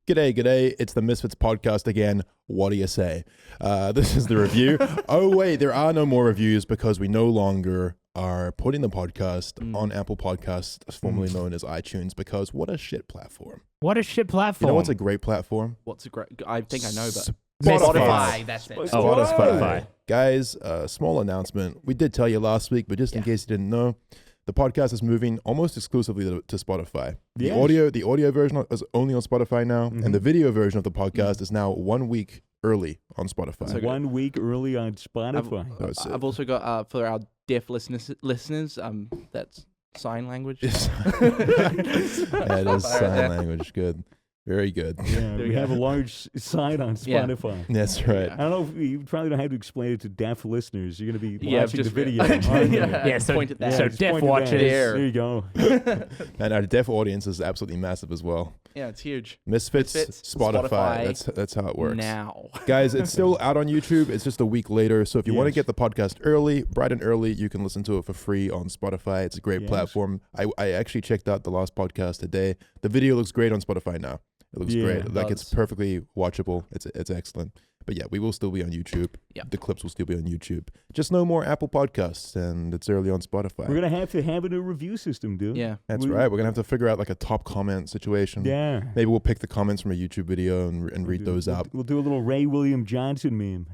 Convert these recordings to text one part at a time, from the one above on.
G'day. It's the Misfits podcast again. What do you say? This is the review. Oh, wait, there are no more reviews because we no longer are putting the podcast on Apple Podcasts, formerly known as iTunes, because what a shit platform. What a shit platform. You know what's a great platform? What's a great... I think I know, but... Spotify. That's it. Spotify. Guys, small announcement. We did tell you last week, but just in case you didn't know, the podcast is moving almost exclusively to Spotify. The audio version is only on Spotify now, and the video version of the podcast is now 1 week early on Spotify. So 1 week early on Spotify. I've also got for our deaf listeners, that's sign language. That is sign language. Good. Very good. Yeah, we have a large sign on Spotify. Yeah. That's right. I don't know if you probably don't have to explain it to deaf listeners. You're going to be watching the video. So point at that. So deaf watchers. There you go. And our deaf audience is absolutely massive as well. Yeah, it's huge. Misfits, Spotify. That's how it works. Now. Guys, it's still out on YouTube. It's just a week later. So if you want to get the podcast early, bright and early, you can listen to it for free on Spotify. It's a great platform. I actually checked out the last podcast today. The video looks great on Spotify now. It looks great. It's perfectly watchable. It's excellent. But yeah, we will still be on YouTube. Yeah. The clips will still be on YouTube. Just no more Apple Podcasts, and it's early on Spotify. We're going to have a new review system, dude. Yeah. That's right. We're going to have to figure out like a top comment situation. Yeah. Maybe we'll pick the comments from a YouTube video and read those out. We'll do a little Ray William Johnson meme.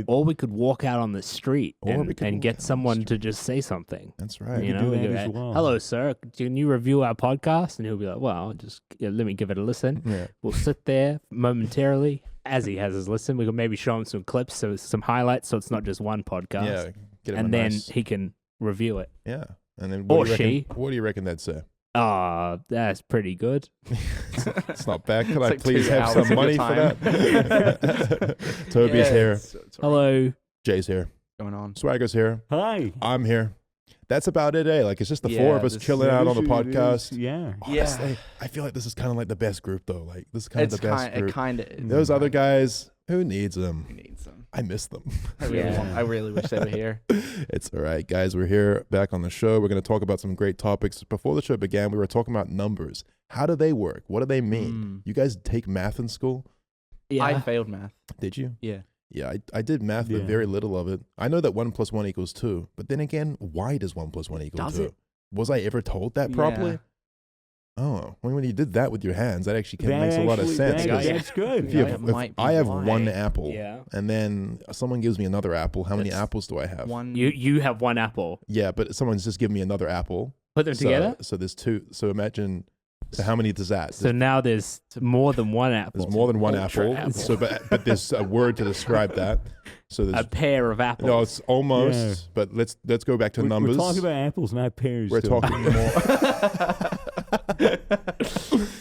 Or we could walk out on the street and get someone to just say something. That's right. You know, we go, hello, sir. Can you review our podcast? And he'll be like, well, just let me give it a listen. Yeah. We'll sit there momentarily as he has his listen. We can maybe show him some clips, so some highlights, so it's not just one podcast. Yeah. Get him and then he can review it. Yeah. And then What do you reckon they'd say? That's pretty good. It's not bad. Can I like please 2 have hours some of money your for time. that? Toby's here. It's all right. Hello. Jay's here. Going on. Swagger's here. Hi. I'm here. That's about it, eh? Like, it's just the four of us chilling out on the podcast. Yeah. Honestly, I feel like this is kind of like the best group, though. Like, this is kind of the best group. It kind of is. Those other guys, who needs them? Who needs them? I miss them. I really wish they were here. It's all right, guys. We're here back on the show. We're going to talk about some great topics. Before the show began, we were talking about numbers. How do they work? What do they mean? You guys take math in school? Yeah. I failed math. Did you? Yeah. Yeah, I did math, but very little of it. I know that 1 + 1 = 2, but then again, why does 1 + 1 = 2? Does it? Was I ever told that properly? Oh, when you did that with your hands, that actually makes a lot of sense. That's good. If I have one apple, Yeah. and then someone gives me another apple, how many apples do I have? One. You have one apple. Yeah, but someone's just given me another apple. Put them together? So there's two. So imagine, so how many does that? So now there's more than one apple. There's more than one apple. So, but there's a word to describe that. So there's a pair of apples. No, it's almost. But let's go back to numbers. We're talking about apples, not pears. We're talking more.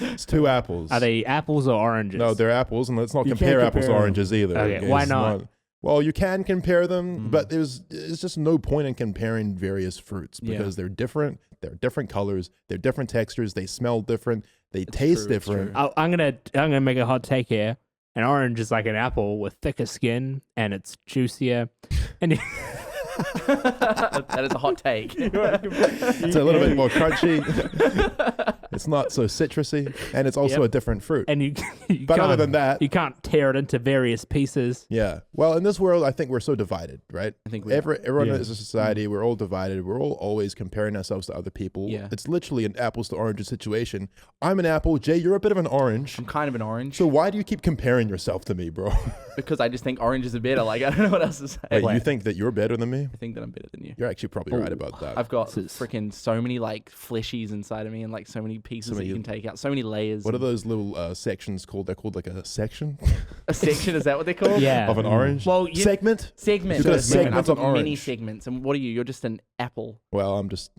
It's 2 apples. Are they apples or oranges? No, they're apples, and let's not compare apples to oranges either. Okay, why not? Well, you can compare them, but there's just no point in comparing various fruits because they're different. They're different colors. They're different textures. They smell different. They taste different. I'm gonna make a hot take here. An orange is like an apple with thicker skin and it's juicier. And that is a hot take. It's a little bit more crunchy. It's not so citrusy, and it's also a different fruit. And but other than that, you can't tear it into various pieces. Yeah. Well, in this world, I think we're so divided, right? I think everyone is a society. We're all divided. We're all always comparing ourselves to other people. Yeah. It's literally an apples to oranges situation. I'm an apple. Jay, you're a bit of an orange. I'm kind of an orange. So why do you keep comparing yourself to me, bro? Because I just think oranges are better. Like, I don't know what else to say. Wait, you think that you're better than me? I think that I'm better than you. You're actually probably right about that. I've got freaking so many like fleshies inside of me and like so many pieces that you can take out. So many layers. What are those little sections called? They're called like a section? A section? Is that what they're called? Yeah. Of an orange? Well, segment? Segment. You've got a segment I've got on orange. many segments. And what are you? You're just an apple. Well, I'm just.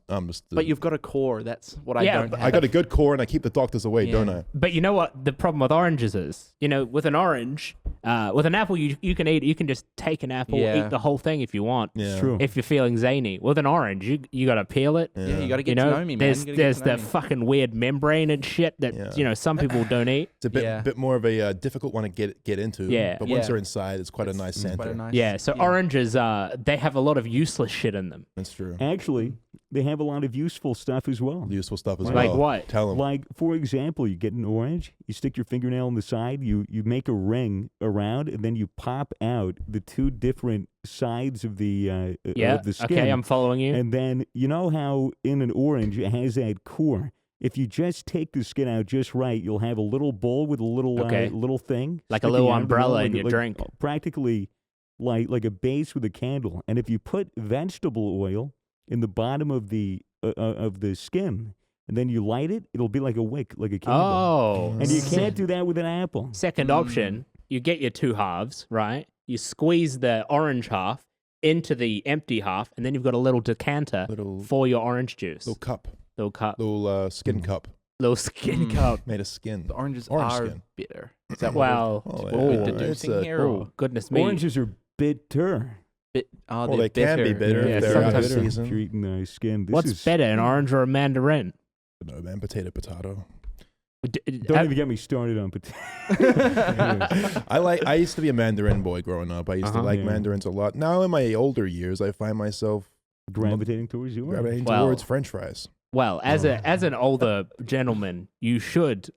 But you've got a core. That's what I don't have. I got a good core and I keep the doctors away, don't I? But you know what the problem with oranges is? You know, with an orange, with an apple, you can eat. You can just take an apple, eat the whole thing if you want. Yeah. It's true. If you're feeling zany. With an orange, you got to peel it. Yeah, you got to get to know me, man. There's the fucking weird membrane and shit that some people don't eat. It's a bit more of a difficult one to get into. Yeah. But once they're inside, it's quite a nice center. So oranges, they have a lot of useless shit in them. That's true. Actually, they have a lot of useful stuff as well. Useful stuff as well. Like what? Tell them. Like, for example, you get an orange, you stick your fingernail on the side, you make a ring around, and then you pop out the two different sides of the skin. Okay, I'm following you. And then, you know how in an orange it has that core? If you just take the skin out just right, you'll have a little bowl with a little little thing. Like a little out, umbrella in your drink. Practically like a base with a candle. And if you put vegetable oil in the bottom of the skin, and then you light it, it'll be like a wick, like a candle. Oh. And you can't do that with an apple. Second option, you get your two halves, right? You squeeze the orange half into the empty half, and then you've got a little decanter for your orange juice. Little cup. Little Skin cup. Little skin cup. Made of skin. The oranges Orange are skin. bitter. Is that Wow. what we're deducing here? Oh, goodness me. Oranges are bitter. Well, they can be bitter Yeah, if they're out of sometimes. season. If you're eating skin. What's better, an orange or a mandarin? No, man, potato. Don't even get me started on potatoes. I used to be a mandarin boy growing up. I used to like mandarins a lot. Now in my older years, I find myself gravitating towards towards French fries. Well, as an older gentleman, you should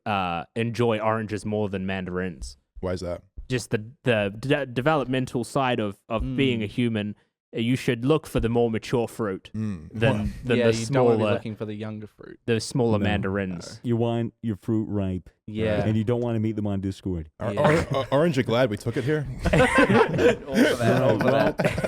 enjoy oranges more than mandarins. Why is that? Just the developmental side of being a human. You should look for the more mature fruit than the you smaller. don't want to be looking for the younger fruit. The smaller mandarins. You want your fruit ripe. Yeah. And you don't want to meet them on Discord. Aren't you glad we took it here?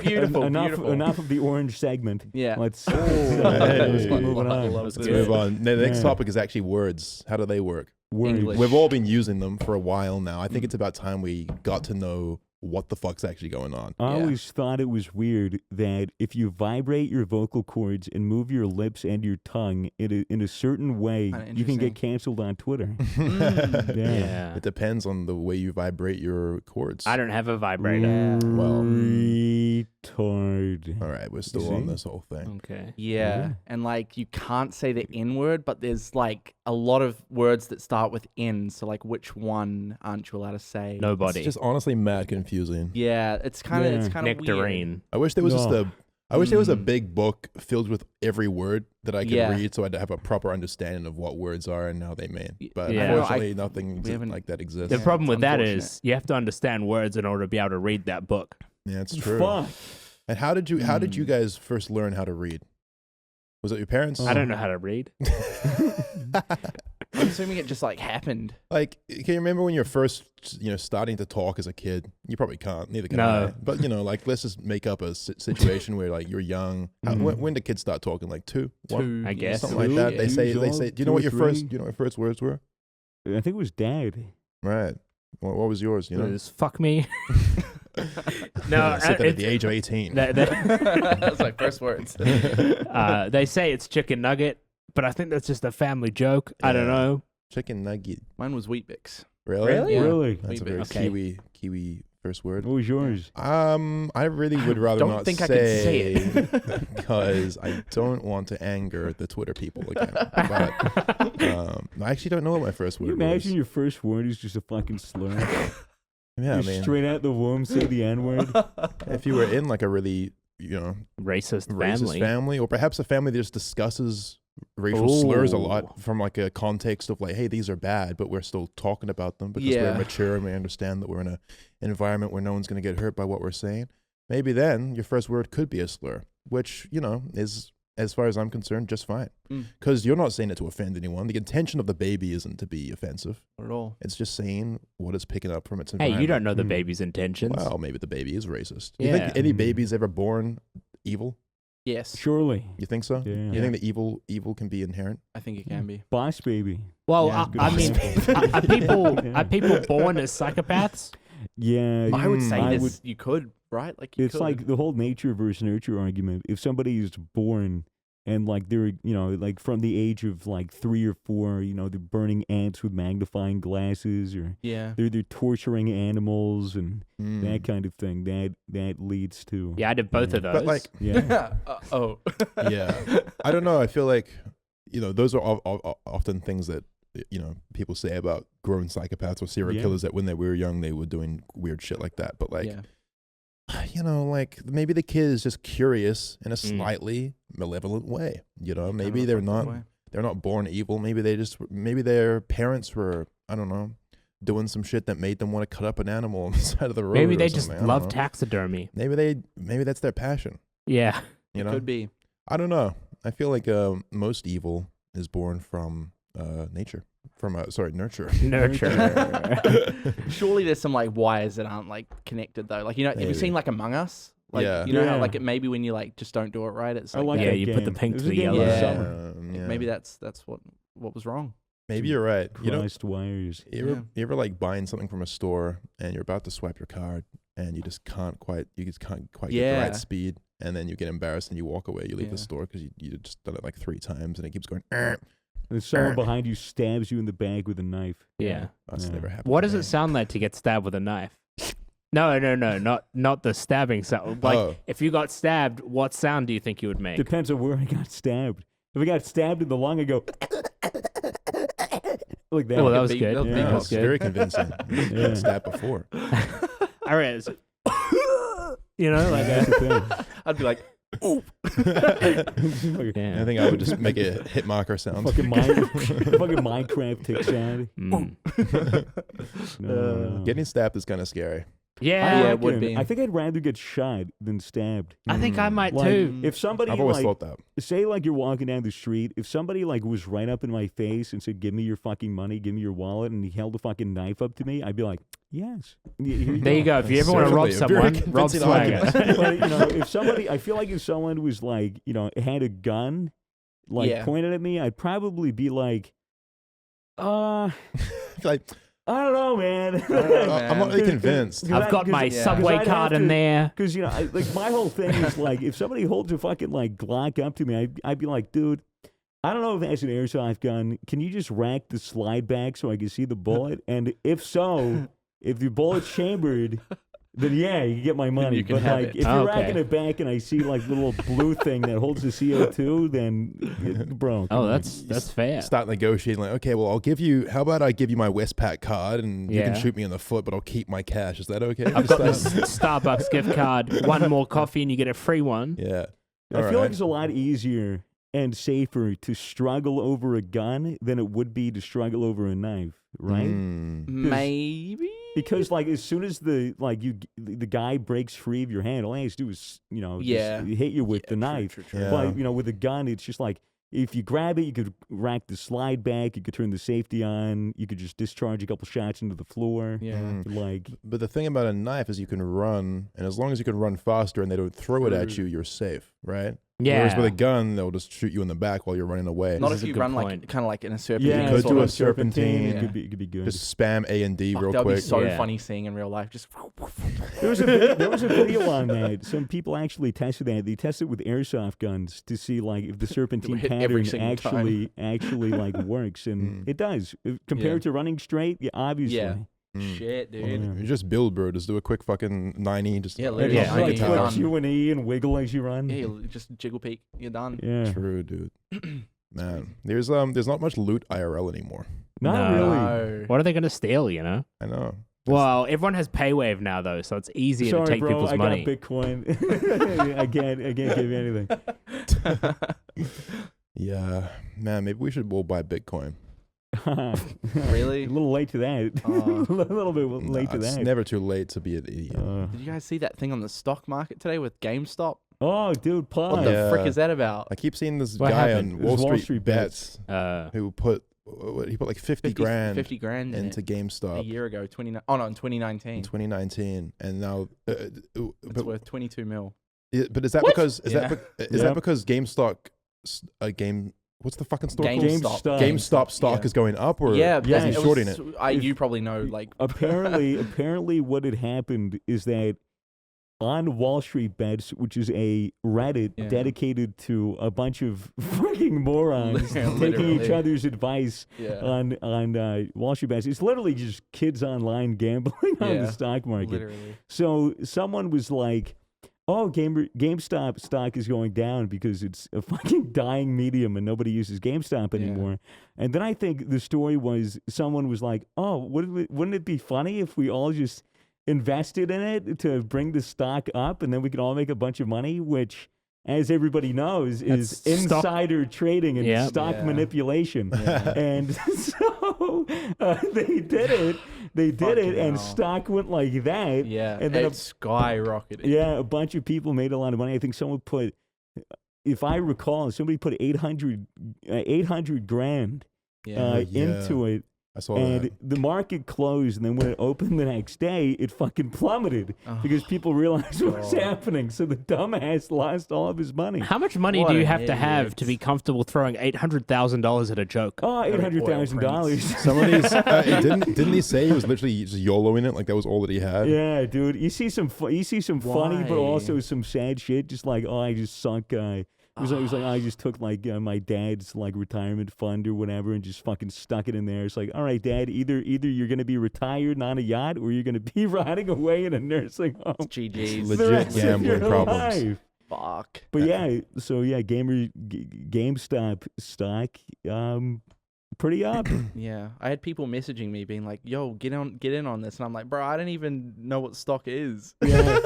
Beautiful. Enough of the orange segment. Yeah. Let's move on. Let's move on. The next topic is actually words. How do they work? English. We've all been using them for a while now. I think it's about time we got to know what the fuck's actually going on. I always thought it was weird that if you vibrate your vocal cords and move your lips and your tongue in a certain way, you can get canceled on Twitter. It depends on the way you vibrate your cords. I don't have a vibrator. Retard. All right, we're still on this whole thing. Okay. Yeah. And like you can't say the N word, but there's like a lot of words that start with N. So like which one aren't you allowed to say? Nobody. It's just honestly mad confusing. Yeah, it's kind of nectarine. Weird. I wish there was I wish there was a big book filled with every word that I could read, so I'd have a proper understanding of what words are and how they mean. But unfortunately, nothing like that exists. The problem with that is you have to understand words in order to be able to read that book. Yeah, it's true. Fuck. And how did you guys first learn how to read? Was it your parents? I don't know how to read. I'm assuming it just like happened. Like, can you remember when you're first, starting to talk as a kid? You probably can't. Neither can I. But like, let's just make up a situation where like you're young. When do kids start talking? Like 2, 1, I guess, something like that. They say. Do you know what your first? Do you know what your first words were? I think it was dad. Right. What was yours? It was fuck me. No, at the age of 18. That's my first words. They say it's chicken nugget, but I think that's just a family joke. I don't know. Chicken nugget. Mine was Weet-Bix. Really? Yeah. Really? That's a very Kiwi first word. What was yours? I really would rather not think I could say it because I don't want to anger the Twitter people again. But I actually don't know what my first word was. Can you imagine your first word is just a fucking slur? Yeah, You're straight out the womb, say the N-word. If you were in like a really, racist family, or perhaps a family that just discusses racial slurs a lot from like a context of like, hey, these are bad, but we're still talking about them because we're mature and we understand that we're in an environment where no one's going to get hurt by what we're saying. Maybe then your first word could be a slur, which, is, as far as I'm concerned, just fine. Because you're not saying it to offend anyone. The intention of the baby isn't to be offensive. Not at all. It's just saying what it's picking up from its environment. Hey, you don't know the baby's intentions. Well, maybe the baby is racist. You think any baby's ever born evil? Yes. Surely. You think so? Yeah. You think that evil can be inherent? I think it can be. Boss baby. Well, I mean, are people born as psychopaths? Yeah. I would say you could, right? Like it's like the whole nature versus nurture argument. If somebody is born and like they're, like from the age of like 3 or 4, they're burning ants with magnifying glasses, or they're torturing animals and that kind of thing. That leads to I did both of those. But like, I don't know. I feel like those are often things that people say about grown psychopaths or serial killers, that when they were young they were doing weird shit like that. But like, like maybe the kid is just curious in a slightly malevolent way. Maybe they're not born evil. Maybe their parents were, I don't know, doing some shit that made them want to cut up an animal on the side of the road. Maybe they just love taxidermy. Maybe that's their passion. Yeah. It could be. I don't know. I feel like most evil is born from nature. Nurture. Nurture. Surely there's some like wires that aren't like connected though. Like have you seen like Among Us? Like how like maybe when you like just don't do it right, it's like you put the pink to the yellow. Maybe that's what was wrong. Maybe you're right. Crossed wires. You ever like buying something from a store and you're about to swipe your card and you just can't quite get the right speed, and then you get embarrassed and you walk away. You leave the store because you just done it like 3 times and it keeps going. There's someone behind you stabs you in the back with a knife. Yeah. That's never happened. What does it sound like to get stabbed with a knife? No, not the stabbing sound. Like if you got stabbed, what sound do you think you would make? Depends on where I got stabbed. If I got stabbed in the lung, I go like that. Oh, that was good. That was very convincing. You've been stabbed before. All right. Like that's the thing. I'd be like, ooh. I think I would just make a hit marker sound. Fucking Minecraft tick sound. No. Getting stabbed is kind of scary. Yeah, it would be. I think I'd rather get shot than stabbed. I think I might like, too. If somebody, I've always thought that. Say like you're walking down the street, if somebody like was right up in my face and said, "Give me your fucking money, give me your wallet," and he held a fucking knife up to me, I'd be like, "Yes." There you go. If you ever want to rob someone, rob Swagger. But if somebody, I feel like if someone was like, had a gun, like pointed at me, I'd probably be like, like. I don't know, man. I'm not really convinced. I've got my subway card in there. Because, my whole thing is, like, if somebody holds a fucking, like, Glock up to me, I'd be like, dude, I don't know if that's an airsoft gun. Can you just rack the slide back so I can see the bullet? And if so, if the bullet's chambered, then you can get my money. But like, if you're racking it back and I see like the little blue thing that holds the CO2, then bro. Oh, that's fair. Start negotiating like, okay, well, how about I give you my Westpac card and you can shoot me in the foot, but I'll keep my cash. Is that okay? I've got this Starbucks gift card. One more coffee and you get a free one. Yeah. I feel like it's a lot easier and safer to struggle over a gun than it would be to struggle over a knife, right? Maybe. Because like as soon as the guy breaks free of your hand, all he has to do is just hit you with the knife. True. Yeah. But with a gun, it's just like if you grab it, you could rack the slide back, you could turn the safety on, you could just discharge a couple shots into the floor. Yeah. But the thing about a knife is you can run, and as long as you can run faster and they don't throw it at you, you're safe, right? Yeah. Whereas with a gun, they'll just shoot you in the back while you're running away. Not if you run like kind of like in a serpentine. Yeah, you could do a serpentine. It could be good. Just spam A and D real that would quick. be so funny seeing in real life. Just there was a video on that. Some people actually tested that. They tested with airsoft guns to see like if the serpentine pattern actually like works, and it does. Compared to running straight, obviously. Yeah. Shit, dude. You just build, bro. Just do a quick fucking 90. Just literally. Like twitch you and E and wiggle as you run. Yeah, you just jiggle peek. You're done. Yeah. True, dude. Man, there's not much loot IRL anymore. Not really. What are they gonna steal? I know. Well, everyone has PayWave now, though, so it's easier to take people's money. I got Bitcoin. I can't give you anything. Yeah, man. Maybe we should all buy Bitcoin. Really? A little late to that. A little bit late to that. It's never too late to be an idiot. Did you guys see that thing on the stock market today with GameStop? Oh, dude, What the frick is that about? I keep seeing this guy on Wall Street Bets who put like 50 grand into GameStop a year ago, in 2019. In 2019, and now it's worth 22 mil. But is that because that because GameStop what's the fucking store called? GameStop stock is going up, or is he shorting it? You probably know, like apparently what had happened is that on Wall Street Bets, which is a Reddit dedicated to a bunch of fucking morons taking each other's advice on Wall Street Bets. It's literally just kids online gambling on the stock market. Literally. So someone was like, oh, GameStop stock is going down because it's a fucking dying medium and nobody uses GameStop anymore. Yeah. And then I think the story was someone was like, oh, wouldn't it be funny if we all just invested in it to bring the stock up, and then we can all make a bunch of money, which, as everybody knows, is insider trading and stock manipulation. Yeah. And so they did it. They did it, and stock went like that. Yeah, and then it skyrocketed. Yeah, a bunch of people made a lot of money. I think someone put, if I recall, somebody put 800 grand into it. I saw and that. the market closed, and then when it opened the next day, it fucking plummeted because people realized what was happening. So the dumbass lost all of his money. How much money do you have to have to be comfortable throwing $800,000 at a joke? Oh, $800,000. Some of these didn't he say he was literally just YOLOing it, like that was all that he had? Yeah, dude. You see some funny, but also some sad shit. Just like, oh, I just sunk. It was like I just took like my dad's like retirement fund or whatever and just fucking stuck it in there. It's like, all right, Dad, either you're gonna be retired and on a yacht or you're gonna be rotting away in a nursing home. GG's. Legit gambling problems. Life. Fuck. But GameStop stock, pretty up. Yeah, I had people messaging me being like, "Yo, get in on this," and I'm like, "Bro, I don't even know what stock is." Yeah.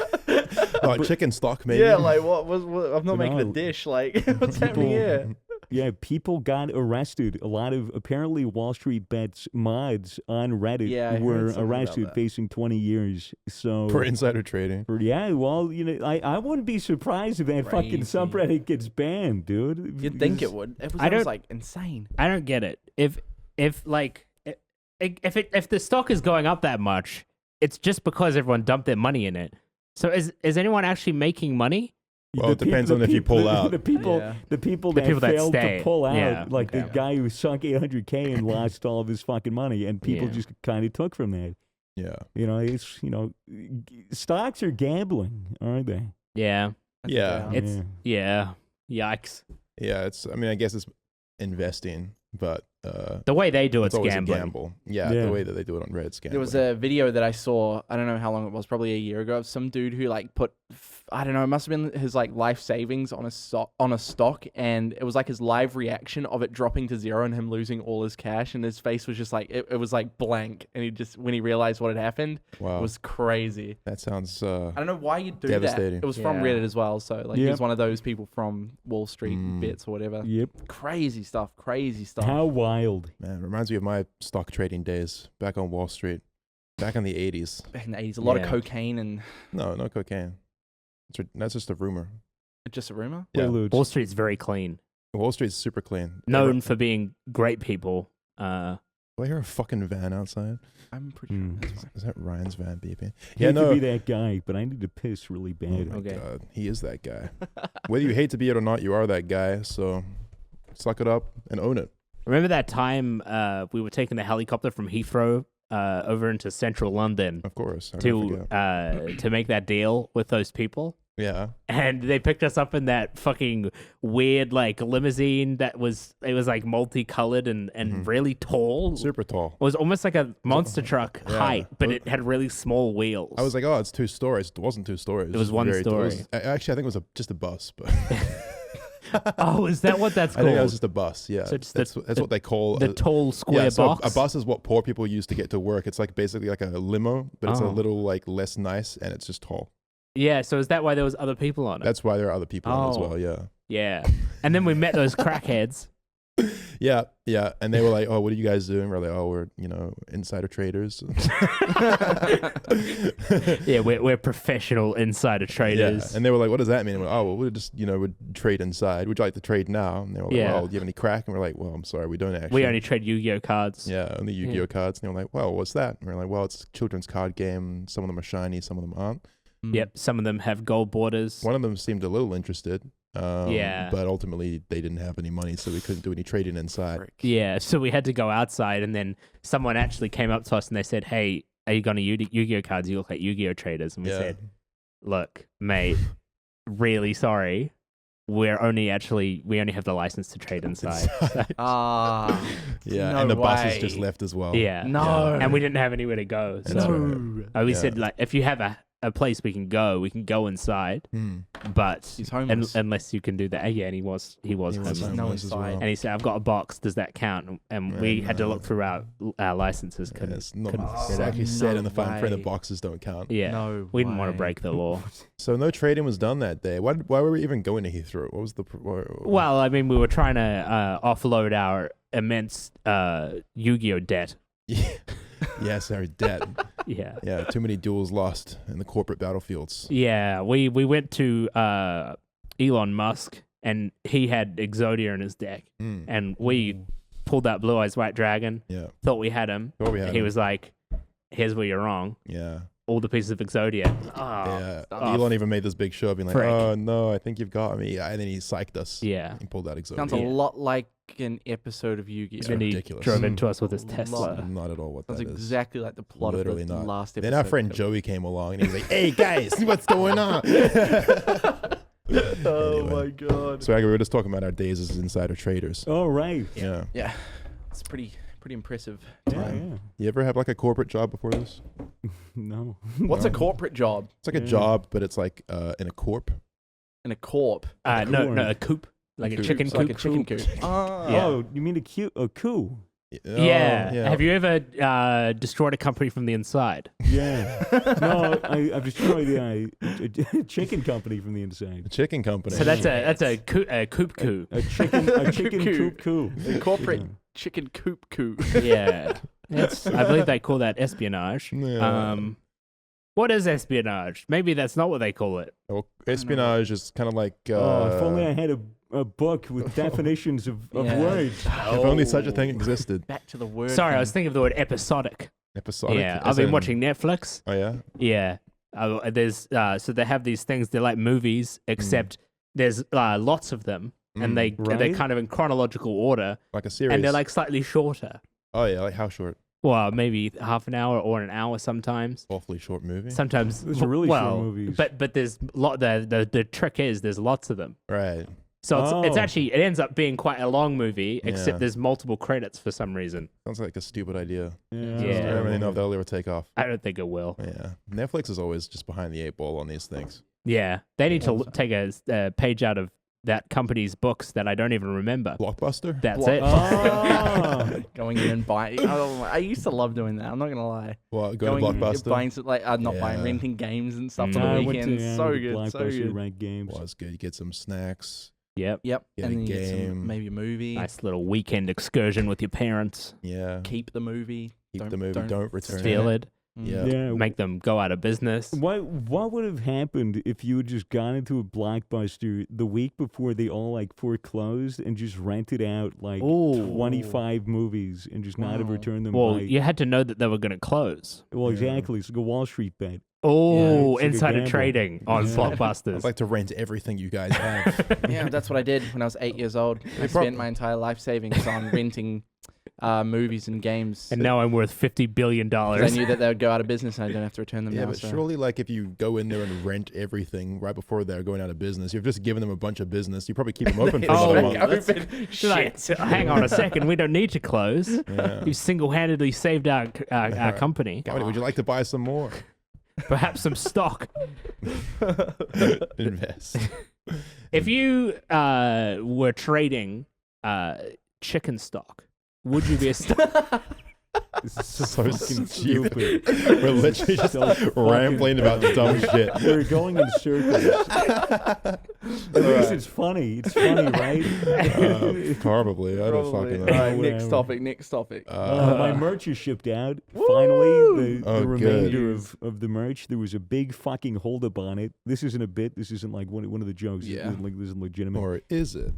Chicken stock, maybe. Yeah, like what I'm not making a dish. Like, what's happening here? Yeah, people got arrested. A lot of apparently Wall Street Bets mods on Reddit were arrested, facing 20 years. So for insider trading. Well, I wouldn't be surprised if that fucking subreddit gets banned, dude. You'd think it would. It was like insane. I don't get it. If the stock is going up that much, it's just because everyone dumped their money in it. So is anyone actually making money? Well, it depends on if you pull out. The people that failed to pull out, the guy who sunk $800K and lost all of his fucking money, and people just kind of took from that. Yeah. It's stocks are gambling, aren't they? Yeah. Yeah. Yikes. Yeah, I guess it's investing, but the way they do it's gambling. A gamble. Yeah, the way that they do it on Reddit's gambling. There was a video that I saw, I don't know how long it was, probably a year ago, of some dude who like put, I don't know, it must have been his like life savings on a stock, and it was like his live reaction of it dropping to zero and him losing all his cash, and his face was just like, it was like blank, and he just, when he realized what had happened, it was crazy. That sounds I don't know why you do devastating. that. It was from Reddit as well, so like he was one of those people from Wall Street Bets or whatever. Yep. Crazy stuff. How wild. Man, reminds me of my stock trading days back on Wall Street, back in the 80s. Back in the 80s, a lot of cocaine and... No cocaine. That's just a rumor. Just a rumor? Yeah. Wall Street's very clean. Wall Street's super clean. Known for being great people. Do I hear a fucking van outside? I'm pretty sure. Is that Ryan's van beeping? Hate to be that guy, but I need to piss really bad. Oh my God. He is that guy. Whether you hate to be it or not, you are that guy. So suck it up and own it. Remember that time we were taking the helicopter from Heathrow over into central London? Of course. To make that deal with those people? Yeah. And they picked us up in that fucking weird like limousine it was like multicolored and really tall. Super tall. It was almost like a monster truck height, but it had really small wheels. I was like, oh, it's 2 stories. It wasn't 2 stories. It was 1 story. Actually, I think it was just a bus. But oh, is that what that's called? I think that was just a bus, yeah. So that's what they call the tall square box? A bus is what poor people use to get to work. It's like basically like a limo, but it's a little like less nice and it's just tall. Yeah, so is that why there was other people on it? That's why there are other people on it as well, yeah. Yeah. And then we met those crackheads. Yeah. And they were like, oh, what are you guys doing? We're like, oh, we're, insider traders. Yeah, we're professional insider traders. Yeah. And they were like, what does that mean? We're like, oh, well, we're just, we'd trade inside. Would you like to trade now? And they were like, well, do you have any crack? And we're like, well, I'm sorry, we don't actually. We only trade Yu-Gi-Oh cards. Yeah, only Yu-Gi-Oh cards. And they were like, well, what's that? And we're like, well, it's a children's card game. Some of them are shiny, some of them aren't. Yep, some of them have gold borders. One of them seemed a little interested. But ultimately they didn't have any money, so we couldn't do any trading inside. Yeah, so we had to go outside, and then someone actually came up to us and they said, hey, are you going to Yu-Gi-Oh cards? You look like Yu-Gi-Oh traders. And we said, look, mate, really sorry. We only have the license to trade inside. Yeah, no and the way. buses just left as well. Yeah. No. And we didn't have anywhere to go. So we said, like, if you have a place we can go. We can go inside, but He's homeless. unless you can do that. Yeah, and he was homeless. No inside. And he said, "I've got a box. Does that count?" And we had to look through our licenses. It actually said in the fine print that boxes don't count. Yeah, we didn't want to break the law. So no trading was done that day. Why were we even going to Heathrow? What was the? Well, I mean, we were trying to offload our immense Yu-Gi-Oh debt. Yes, our debt. Yeah. Too many duels lost in the corporate battlefields. Yeah, we went to Elon Musk, and he had Exodia in his deck, and we pulled that Blue Eyes White Dragon. Yeah, thought we had him. He was like, "Here's where you're wrong." Yeah. All the pieces of Exodia. Elon even made this big show of being like, Frick. "Oh no, I think you've got me," and then he psyched us. Yeah, he pulled out Exodia. Sounds a lot like an episode of Yu-Gi-Oh. It's and he ridiculous. drove into us with his Tesla. Not at all what Sounds that is. exactly like the plot Literally of the not. last episode. Then our friend Joey came along and he was like, "Hey guys, see what's going on?" Oh my god. So we were just talking about our days as insider traders. Oh, right. Yeah. Yeah. It's pretty impressive. Yeah. You ever have like a corporate job before this? No. What's a corporate job? It's like a job, but it's like in a corp. In a corp? No, a coop. Like a chicken coop. Like a chicken coop. Oh, you mean a coup? Yeah. Have you ever destroyed a company from the inside? Yeah. No, I've destroyed a chicken company from the inside. A chicken company. So that's a coop coup. A chicken coop coup. A corporate chicken coop coup. Yeah. I believe they call that espionage. Yeah. What is espionage? Maybe that's not what they call it. Well, espionage is kind of like. If only I had a book with definitions of words. If only such a thing existed. Back to the word. Sorry, I was thinking of the word episodic. Episodic. Yeah, I've been watching Netflix. Oh yeah. Yeah. There's so they have these things. They're like movies, except there's lots of them, and they're kind of in chronological order, like a series, and they're like slightly shorter. Oh yeah, like how short? Well, maybe half an hour or an hour sometimes. Awfully short movie. Sometimes those are really short movies. But there's the trick is there's lots of them. Right. So it's actually it ends up being quite a long movie, except there's multiple credits for some reason. Sounds like a stupid idea. Yeah. I don't really know if that'll ever take off. I don't think it will. Yeah. Netflix is always just behind the 8 ball on these things. Yeah, they need to take a page out of that company's books that I don't even remember. Blockbuster? That's it. Oh. Going in and buying. I used to love doing that. I'm not going to lie. Well, going to Blockbuster? Buying, not buying, renting games and stuff on the weekends. So good. Blockbuster rent games. Was good. You get some snacks. Yep. Get and then a you game. get some, maybe a movie. Nice little weekend excursion with your parents. Yeah. Keep the movie. Keep the movie. Don't return Steal it. Yeah. Make them go out of business. What would have happened if you had just gone into a Blockbuster the week before they all like foreclosed and just rented out like 25 movies and just not have returned them? Well, you had to know that they were going to close. Well, exactly. It's like a Wall Street bet. Oh, it's like insider trading on Blockbusters. I'd like to rent everything you guys have. Yeah, that's what I did when I was 8 years old. I spent my entire life savings on renting movies and games. And now I'm worth $50 billion. I knew that they would go out of business and I don't have to return them now. Yeah, but surely like if you go in there and rent everything right before they're going out of business, you've just given them a bunch of business. You probably keep them open for another month. Shit. Hang on a second. We don't need to close. Yeah. You single-handedly saved our company. God, would you like to buy some more? Perhaps some stock. Invest. If you were trading chicken stock, would you be a stock? This is so stupid. We're literally just rambling about dumb shit. We're going in circles. At least it's funny. It's funny, right? Probably. I don't fucking know. All right, next topic. My merch is shipped out. Finally, the remainder of the merch. There was a big fucking holdup on it. This isn't a bit. This isn't like one of the jokes. Yeah. This is legitimate. Or is it?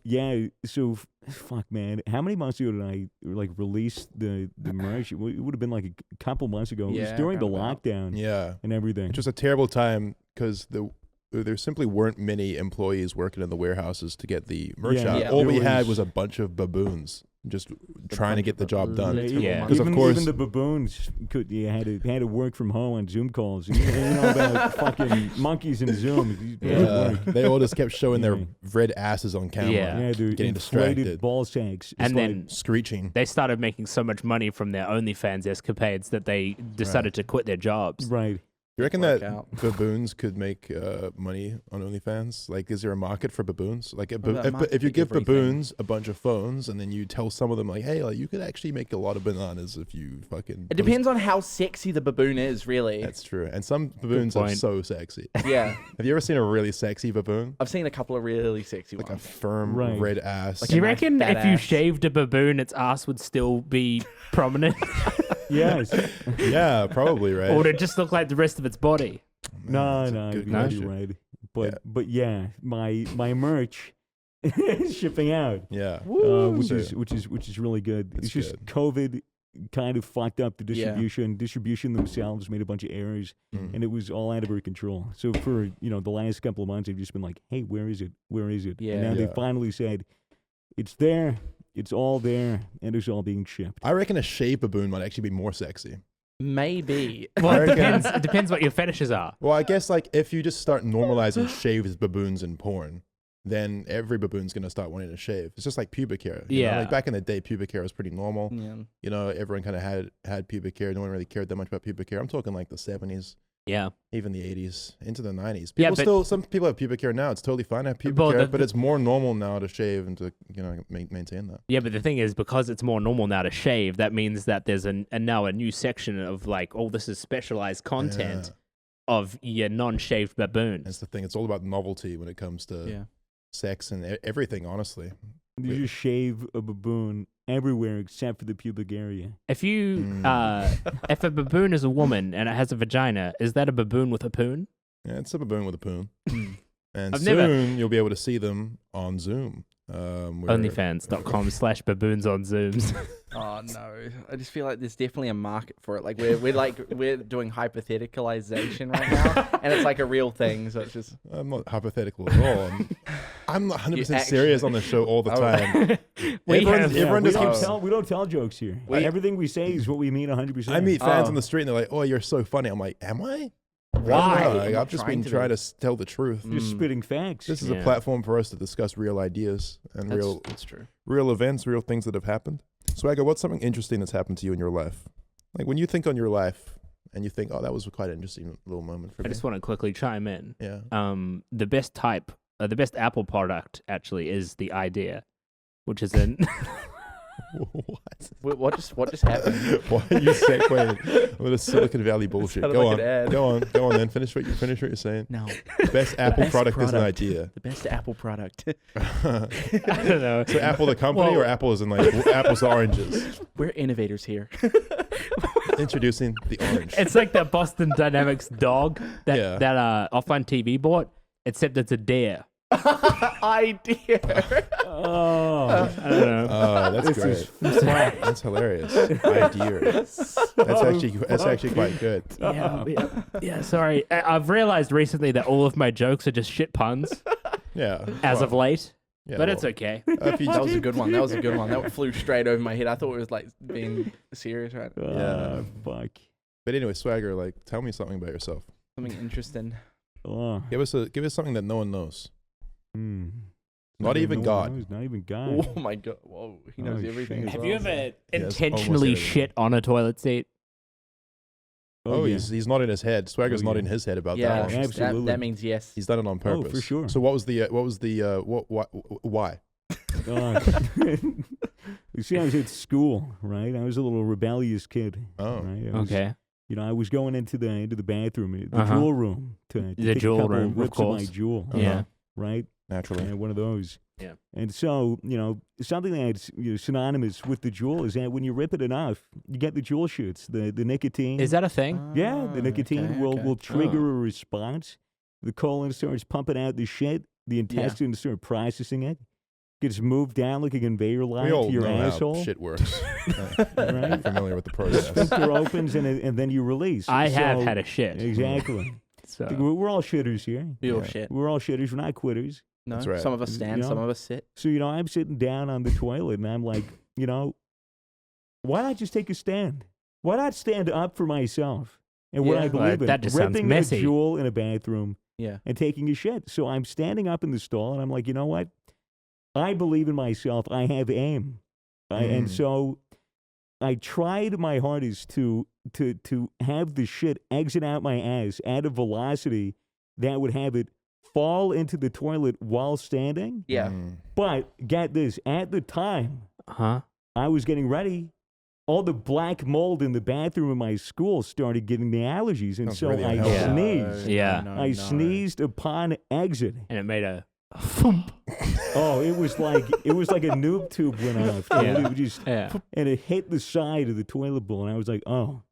Yeah, so fuck, man. How many months ago did I like release the merch? It would have been like a couple months ago. It was during the lockdown. Yeah, and everything. Which was a terrible time because there simply weren't many employees working in the warehouses to get the merch out. All we had was a bunch of baboons. just trying to get the job done. Yeah. Because of course even the baboons had to work from home on Zoom calls. You know about fucking monkeys in Zoom. They all just kept showing their red asses on camera. Yeah, they're getting inflated distracted. ball sacks. And then screeching. they started making so much money from their OnlyFans escapades that they decided to quit their jobs. Right. You reckon that baboons could make money on OnlyFans? Like, is there a market for baboons? Like, if you give baboons a bunch of phones and then you tell some of them, like, hey, like, you could actually make a lot of bananas if you fucking... It depends on how sexy the baboon is, really. That's true. And some baboons are so sexy. Yeah. Have you ever seen a really sexy baboon? I've seen a couple of really sexy ones. Like a firm red ass. Do you reckon if you shaved a baboon, its ass would still be prominent? Yes. Yeah, probably, right? Or would it just look like the rest of its body? No, you're right. But yeah, my merch is shipping out. Yeah. Which is really good. It's just COVID kind of fucked up the distribution. Distribution themselves made a bunch of errors, and it was all out of our control. So for the last couple of months, they've just been like, "Hey, where is it? Where is it?" Yeah. And now they finally said, "It's there. It's all there, and it's all being shipped." I reckon a shaved baboon might actually be more sexy. Maybe. Well, it depends what your fetishes are. Well, I guess like if you just start normalizing shaved baboons in porn, then every baboon's gonna start wanting to shave. It's just like pubic hair. You know? Like back in the day, pubic hair was pretty normal. Yeah. Everyone kind of had pubic hair. No one really cared that much about pubic hair. I'm talking like the 70s. Yeah. Even the 80s, into the 90s. Some people have pubic hair now. It's totally fine to have pubic hair, but it's more normal now to shave and to maintain that. Yeah, but the thing is, because it's more normal now to shave, that means that there's now a new section of like, oh, this is specialized content of your non-shaved baboons. That's the thing. It's all about novelty when it comes to sex and everything, honestly. You just shave a baboon everywhere except for the pubic area. If you, if a baboon is a woman and it has a vagina, is that a baboon with a poon? Yeah, it's a baboon with a poon. And soon you'll be able to see them on Zoom. OnlyFans.com/baboons on Zooms. Oh no! I just feel like there's definitely a market for it. Like we're doing hypotheticalization right now, and it's like a real thing. So it's just I'm not hypothetical at all. I'm not 100% serious on the show all the time. We don't tell jokes here. Everything we say is what we mean 100%. I meet fans on the street and they're like, "Oh, you're so funny." I'm like, "Am I?" Why? I've just been trying to tell the truth. Just spitting facts. This is a platform for us to discuss real ideas and that's true. Real events, real things that have happened. Swagger, what's something interesting that's happened to you in your life? Like when you think on your life and you think, "Oh, that was quite an interesting little moment for me." I just want to quickly chime in. Yeah. The best Apple product actually is the idea, which is in. What just happened? Why are you segueing with a Silicon Valley bullshit? Go on then. Finish what you're saying. No. The best Apple product is an idea. The best Apple product. I don't know. So Apple the company or Apple as in like apples to oranges? We're innovators here. Introducing the orange. It's like that Boston Dynamics dog that offline TV bought, except it's a dare. Idea. I don't know. Oh, that's great. That's hilarious. Idea. That's actually quite good. Yeah. Sorry, I've realized recently that all of my jokes are just shit puns. Yeah. As of late. Yeah, but it's okay. That was a good one. That flew straight over my head. I thought it was like being serious, right? Yeah. Fuck. But anyway, Swagger, like, tell me something about yourself. Something interesting. Give us something that no one knows. Not even God. Not even God. Oh my God! Whoa, he knows everything. Have you ever intentionally shit on a toilet seat? Oh, yeah. He's not in his head. Swagger's not in his head about that. Yeah, absolutely. That means yes. He's done it on purpose. Oh, for sure. So why? You see, I was at school, right? I was a little rebellious kid. Oh, right? Okay. I was going into the bathroom, the jewel room, to the take jewel a couple room, of rips of my jewel. Yeah. Right. Naturally. One of those. Yeah. And so, something that's synonymous with the jewel is that when you rip it enough, you get the jewel shoots, the nicotine. Is that a thing? Yeah, the nicotine will trigger a response. The colon starts pumping out the shit. The intestines start processing it. Gets moved down like a conveyor line to your asshole. How shit works. Right? I'm familiar with the process. Sphincter opens and then you release. I have had a shit. Exactly. So we're all shitters here. Shit. We're all shitters. We're not quitters. No, that's right. Some of us stand, some of us sit. So I'm sitting down on the toilet and I'm like you know, why not just take a stand? Why not stand up for myself and what I believe in? That just sounds ripping messy. a jewel in a bathroom Yeah. and taking a shit. So I'm standing up in the stall and I'm like, you know what? I believe in myself. I have aim. And so I tried my hardest to have the shit exit out my ass at a velocity that would have it fall into the toilet while standing. Yeah. But get this, at the time, I was getting ready. All the black mold in the bathroom of my school started giving me allergies, and so really I unhealthy. sneezed. I sneezed upon exit, and it made a. Oh, it was like a noob tube went off. Yeah. It would just, and it hit the side of the toilet bowl, and I was like, oh,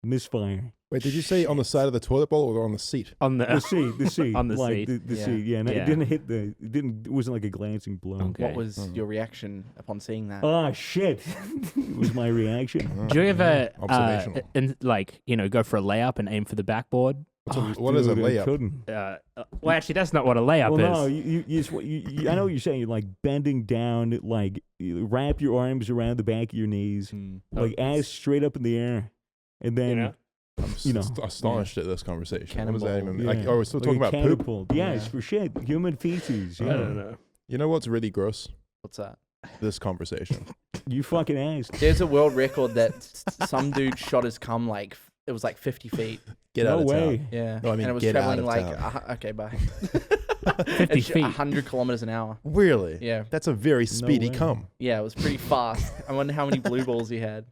misfire. Wait, did you say on the side of the toilet bowl or on the seat? On the seat, on the like seat. the seat. Yeah, and it didn't hit it wasn't like a glancing blow. Okay. What was your reaction upon seeing that? Oh shit! was my reaction. Do you ever Observational. go for a layup and aim for the backboard? What is a Dude, I layup? couldn't. Well, actually, that's not what a layup Well, is. no, you I know what you're saying. You're like bending down, like you wrap your arms around the back of your knees, like ass straight up in the air, and then I'm astonished at this conversation. What does that even mean? Yeah. Like, we're still talking about poop. catapult. Yes, for shit. Human feces. Yeah. I don't know. You know what's really gross? What's that? This conversation. You fucking asked. There's a world record that some dude shot his cum like it was like 50 feet. Get No out of way. town. Yeah. No, I mean, and it was get out traveling of like town. okay, bye. 50 feet. 100 kilometers an hour. Really? Yeah. That's a very speedy way. cum. Yeah, it was pretty fast. I wonder how many blue balls he had.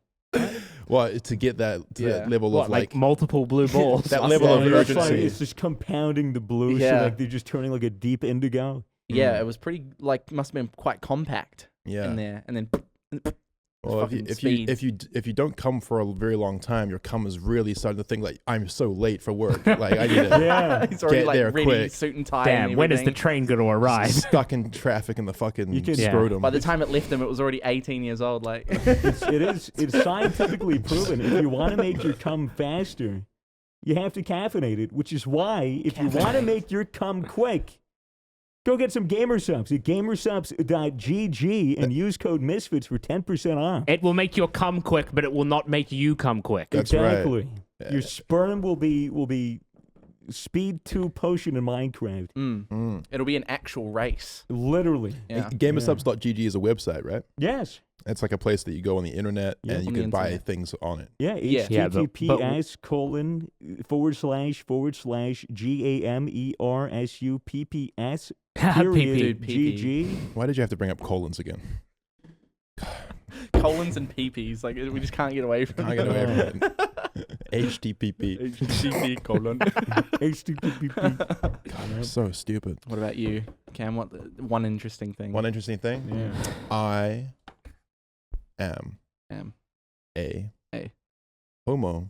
Well, to get that that level What, of like multiple blue balls? that level of It's like, urgency. it's just compounding the blue, so Yeah. like they're just turning like a deep indigo. Yeah, it was pretty like must have been quite compact Yeah. in there, and then Well, fucking if speeds. you don't come for a very long time, your cum is really starting to think like I'm so late for work. Like I need to Yeah. he's already get like there ready, quick. suit and tie. Damn, and when is the everything. train going to arrive? stuck in traffic in the fucking You can- scrotum. By the time it left him, it was already 18 years old. Like It's scientifically proven. If you want to make your cum faster, you have to caffeinate it, which is why if you want to make your cum quick, go get some gamer subs at gamersubs.gg and use code Misfits for 10% off. It will make your cum quick, but it will not make you cum quick. That's right. Exactly. Your sperm will be speed 2 potion in Minecraft. it'll be an actual race. Literally. Yeah. Gamersubs.gg is a website, right? Yes. It's like a place that you go on the internet and you On the can buy internet. things on it. Yeah. Yeah, but- https://gamersupps Dude, GG. Why did you have to bring up colons again? Colons and peepees, like we just can't get away from I it. get away from it. HTTP. HTTP colon. HTTP. God, I'm so stupid. What about you, Cam? What one interesting thing? One interesting thing. Yeah. I am a Homo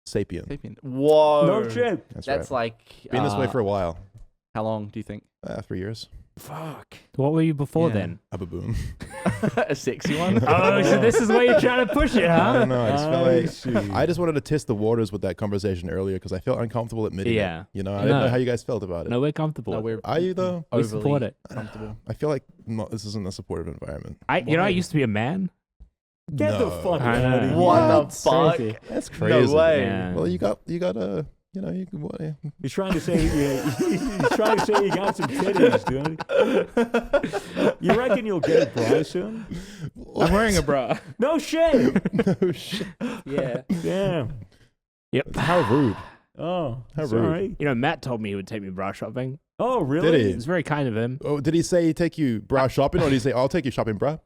sapien. Sapien. Whoa. No shit. That's That's right. like Been this way for a while. how long do you think? 3 years. Fuck. What were you before Yeah. then? A baboon. A sexy one. Oh, so this is where you're trying to push it, I huh? don't know. I just felt like see. I just wanted to test the waters with that conversation earlier because I felt uncomfortable admitting Yeah. it. You know, I didn't know how you guys felt about it. No, we're comfortable. No, we're Are you though? we overly support it. comfortable. I feel like this isn't a supportive environment. I used to be a man. Get the No. fuck I out know. of here. What the fuck? Crazy. That's crazy. No way. Yeah. Well, you got a you know you can. He's trying to say he's trying to say you got some titties, dude. You reckon you'll get a bra soon? I'm wearing a bra. No shit. No shit. Yeah. Damn. Yep. How rude. Oh, How rude. sorry. You know, Matt told me he would take me bra shopping. Oh, really? Did he? It was very kind of him. Oh, did he say he'd take you bra shopping, or did he say I'll take you shopping, bra?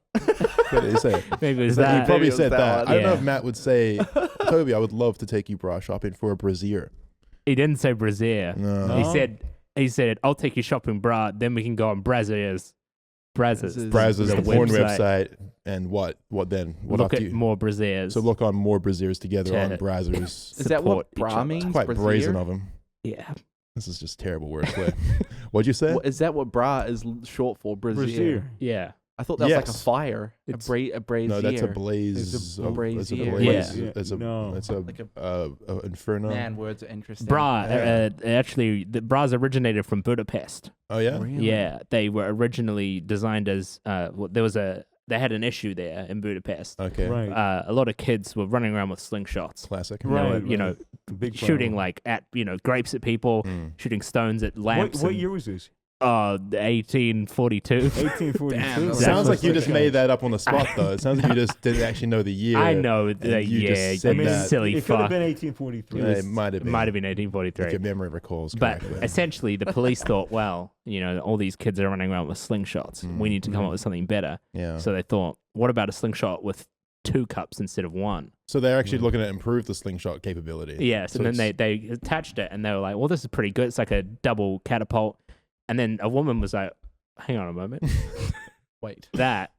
What did he say? Maybe it was He that. probably Maybe it was said that that. one. I don't know Yeah. if Matt would say, Toby, I would love to take you bra shopping for a brassiere. He didn't say brassiere. No. No. He said, I'll take you shopping bra, then we can go on Brazzers. Brazzers. Braz is The the porn website. website. And what then? What Look after at you? more brassieres. So look on more brassieres together To on Brazzers. Is that what support each bra other. means? It's quite Brassiere? brazen of him. Yeah. This is just terrible wordplay. What'd you say? What, is that what bra is short for? Brassiere. Brazier. Yeah. I thought that was like a Yes. fire. It's- A brazier. No, that's a blaze. It's a It's a brazier. blaze. Yeah. It's a No. It's a Like inferno. Man, words are interesting. Bra. Yeah. Actually, the bras originated from Budapest. Oh yeah. Really? Yeah. They were originally designed as, there was a they had an issue there in Budapest. Okay. Right. A lot of kids were running around with slingshots. Classic. And they were, Right, you know, Big shooting problem. like at grapes at people, shooting stones at lamps. What year was this? 1842. 1842. Damn, It Yeah, sounds like you Slingshots. just made that up on the spot, though. It sounds like you just didn't actually know the year. I know that. and you Yeah, just said you that. silly It could have fuck. been 1843. Yeah, it might have It been. might have been If 1843. your memory recalls But correctly. essentially, the police thought, well, you know, all these kids are running around with slingshots. We need to come up with something better. Yeah. So they thought, what about a slingshot with 2 cups instead of 1? So they're actually looking to improve the slingshot capability. Yes, So and then it's- they attached it, and they were like, well, this is pretty good. It's like a double catapult. And then a woman was like, hang on a moment. Wait. That,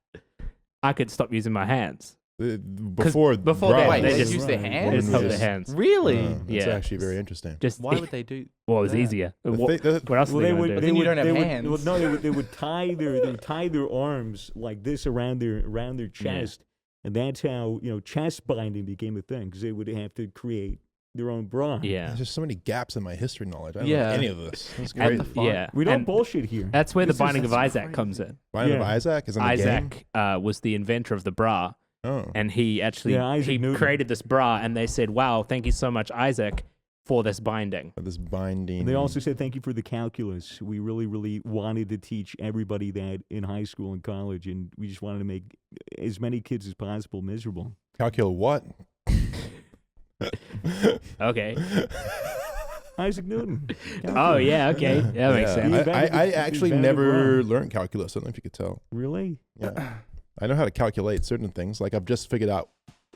I could stop using my hands. before before right, that, Wait, they they just use their Right. hands? They just held their hands. Really? That's Yeah. actually very interesting. Just Why would they do? Well, it was that? easier. The What, thi- the- what else Well, are they they would. going to But do? then you don't have they hands. Would, no, they would tie their arms like this around their chest, and that's how chest binding became a thing because they would have to create their own bra. Yeah. There's just so many gaps in my history knowledge. I don't Yeah. know any of this. That's And- great. fuck? yeah. We don't and bullshit here. That's where This the is- Binding of that's Isaac crazy. comes in. Binding of Yeah. Isaac is in the game. Isaac was the inventor of the bra, Oh. and he actually Yeah, Isaac he Newton. created this bra, and they said, "Wow, thank you so much, Isaac, for this binding." But this binding. And they also said thank you for the calculus. We really, really wanted to teach everybody that in high school and college, and we just wanted to make as many kids as possible miserable. calculate what? Okay. Isaac Newton. Oh yeah. Okay. That makes Yeah. sense. He invented I the- actually he invented never bra. learned calculus. I don't know if you could tell. Really? Yeah. I know how to calculate certain things. Like I've just figured out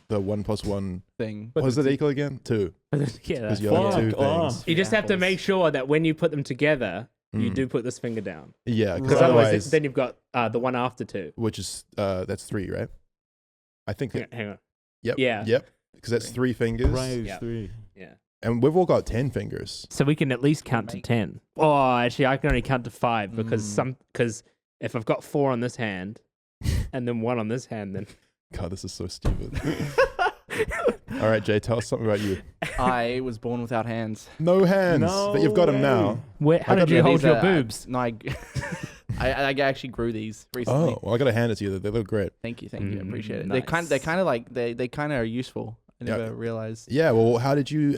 the 1 + 1. Thing. What was it equal again? 2. yeah. Because you That's only Fuck have 2 off. things. You just have to make sure that when you put them together, you Mm. do put this finger down. Yeah, Because because otherwise, otherwise, then you've got the one after 2. which is that's 3, right? I think. Hang on. Yep. Yeah. Yep. Because that's 3 fingers. Right, it's Yeah. 3. Yeah. And we've all got 10 fingers. So we can at least count to 10. Oh, actually, I can only count to 5 because because if I've got 4 on this hand and then 1 on this hand, then God, this is so stupid. All right, Jay, tell us something about you. I was born without hands. No hands, No but you've got them way. now. how I did got you the- hold These your are- boobs? No, I actually grew these recently. Oh, well, I got to hand it to you. They look great. Thank you, I appreciate it. Nice. They kind of like they kind of are useful. I Yeah. never realized. Yeah. Well, how did you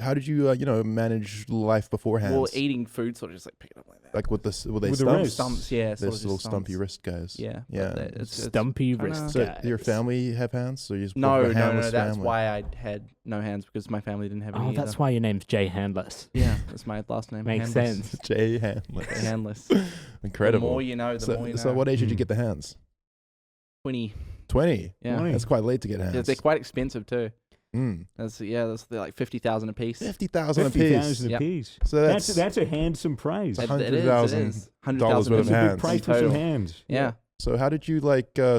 manage life beforehand? Well, eating food sort of just like pick it up like that. Like with this, were they With the stumps? wrist. Stumps, yeah. Sort There's of just little stumps. stumpy wrist guys. Yeah, Yeah. but it's Stumpy kinda- wrist So guys. your family have hands? So you just No, a handless That's family. why I had no hands because my family didn't have any. Oh, that's why your name's Jay Handless. Yeah, that's my last name. Makes Handless. sense. Jay handless. Handless. Incredible. The more you know, the more you know. So what age did you Hmm. get the hands? 20. 20. Yeah. 20. That's quite late to get hands. Yeah, they're quite expensive too. Mm. They're like 50,000 a piece. 50,000 a piece. 50,000 Yep. apiece. So That's a handsome price. That's It is, $100,000 it is. worth of That's a big hands price in for some total. hands. Yeah. So how did you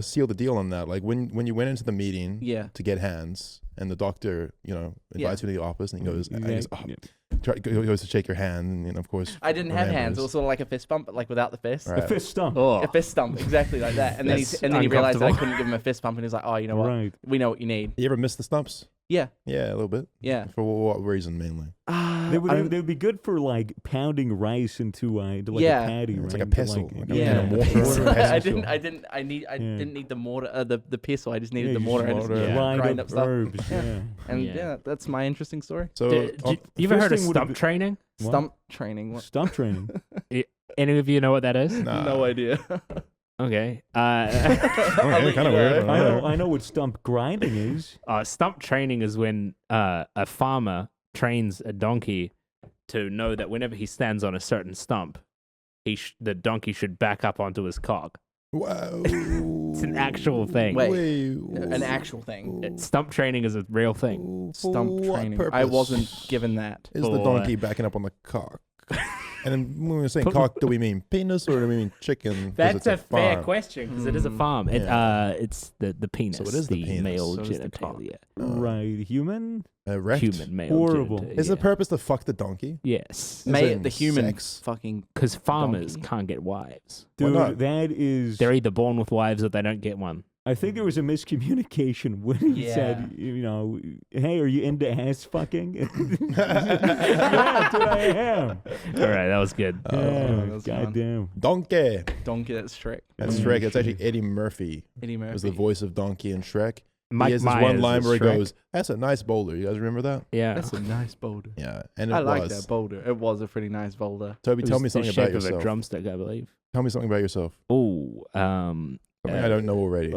seal the deal on that? Like when you went into the meeting Yeah. to get hands, and the doctor invites you to the office, and he goes, goes to shake your hand, and of course I didn't have hands. It remembers. was sort of like a fist bump, but like without the fist. Right. A fist stump. Oh, A fist stump, exactly like that. And then That's he realized that I uncomfortable. couldn't give him a fist bump, and he's like, "Oh, you know what? Right. We know what you need." You ever miss the stumps? Yeah, Yeah, a little bit. yeah. For what reason mainly? They would be good for like pounding rice into like Yeah. a patty, right? It's like a Into, pestle. like, Like a Yeah. mortar. I pestle. didn't need the mortar, the pestle. I just needed the you mortar. just And mortar. just grind grind up up stuff. herbs. Yeah. And Yeah. yeah, that's my interesting story. So you ever heard of First thing would've stump been- training? What? Stump training. What? Stump training. Any of you know what that is? nah. No idea. Okay. Okay, kind of weird. I know what stump grinding is. Stump training is when a farmer trains a donkey to know that whenever he stands on a certain stump, the donkey should back up onto his cock. Wow. It's an actual thing. Wait. An actual thing. Stump training is a real thing. Stump training. I wasn't given that. Is the for- donkey backing up on the cock? And then when we're saying cock, do we mean penis or do we mean chicken? 'cause That's it's a fair farm? question because it is a farm. Yeah. It's the penis. So it is the penis. male So is the cock. genitalia. Right. Human? Erect? Human male. Horrible. genitalia. Is the purpose to fuck the donkey? Yes, Is Mate, in the human sex? fucking. because farmers Donkey. can't get wives. Why Dude, not? that is. They're either born with wives or they don't get one. I think there was a miscommunication when he said, hey, are you into ass fucking? Yeah, dude, I am. All right, that was good. Goddamn. Donkey. That's Shrek. That's Shrek. It's actually Eddie Murphy. Eddie Murphy Was the voice of Donkey in Shrek. Mike he has this Myers one line is where he Shrek. goes, "That's a nice boulder." You guys remember that? Yeah. That's a nice boulder. Yeah, and it I like was. that boulder. It was a pretty nice boulder. Toby, It tell was me the something shape about of a yourself. drumstick, I believe. Tell me something about yourself. Oh, Something I don't know already.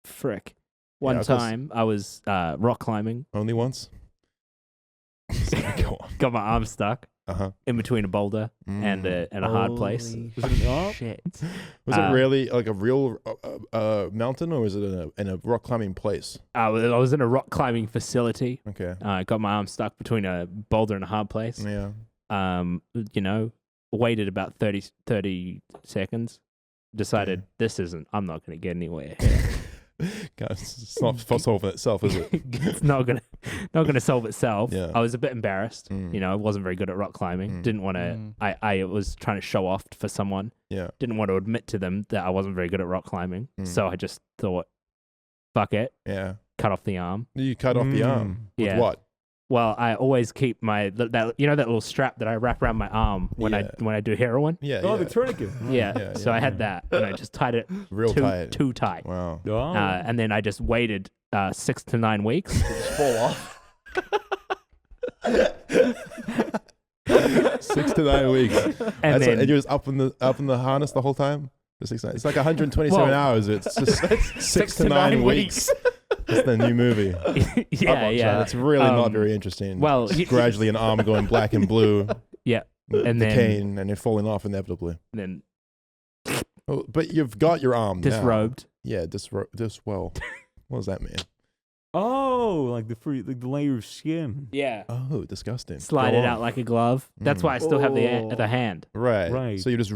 frick. One time I was rock climbing, Only once. Go on. got my arm stuck Uh-huh. in between a boulder and a hard place. Shit. Was it really like a real mountain, or was it in a rock climbing place? I was in a rock climbing facility. Okay. Got my arm stuck between a boulder and a hard place. Yeah. Waited about 30 seconds. Decided I'm not going to get anywhere. God, it's not solving itself, is it? It's not gonna solve itself. Yeah. I was a bit embarrassed. I wasn't very good at rock climbing. Didn't want to. I was trying to show off for someone. Yeah. Didn't want to admit to them that I wasn't very good at rock climbing. So I just thought, fuck it. Yeah. Cut off the arm. You cut off the arm. With Yeah. what? Well, I always keep that little strap that I wrap around my arm when I do heroin. Yeah. Oh, yeah. the tourniquet. Yeah. So I had that, and I just tied it Real tight. too tight. Wow. Oh. And then I just waited 6 to 9 weeks. Just fall off. 6 to 9 weeks. And then and you're just up in the harness the whole time. It's like 127 Well, hours. It's just 6 to 9 weeks. It's the new movie. yeah. It's really not very interesting. well, Just gradually an arm going black and blue. Yeah. And then decaying, and you're falling off inevitably. then Oh, but you've got your arm now. disrobed. Yeah, well. What does that mean? Oh, like the layer of skin. Yeah. Oh, disgusting. Slide Go it on. out like a glove. That's why I still have the hand. Right. Right. So you just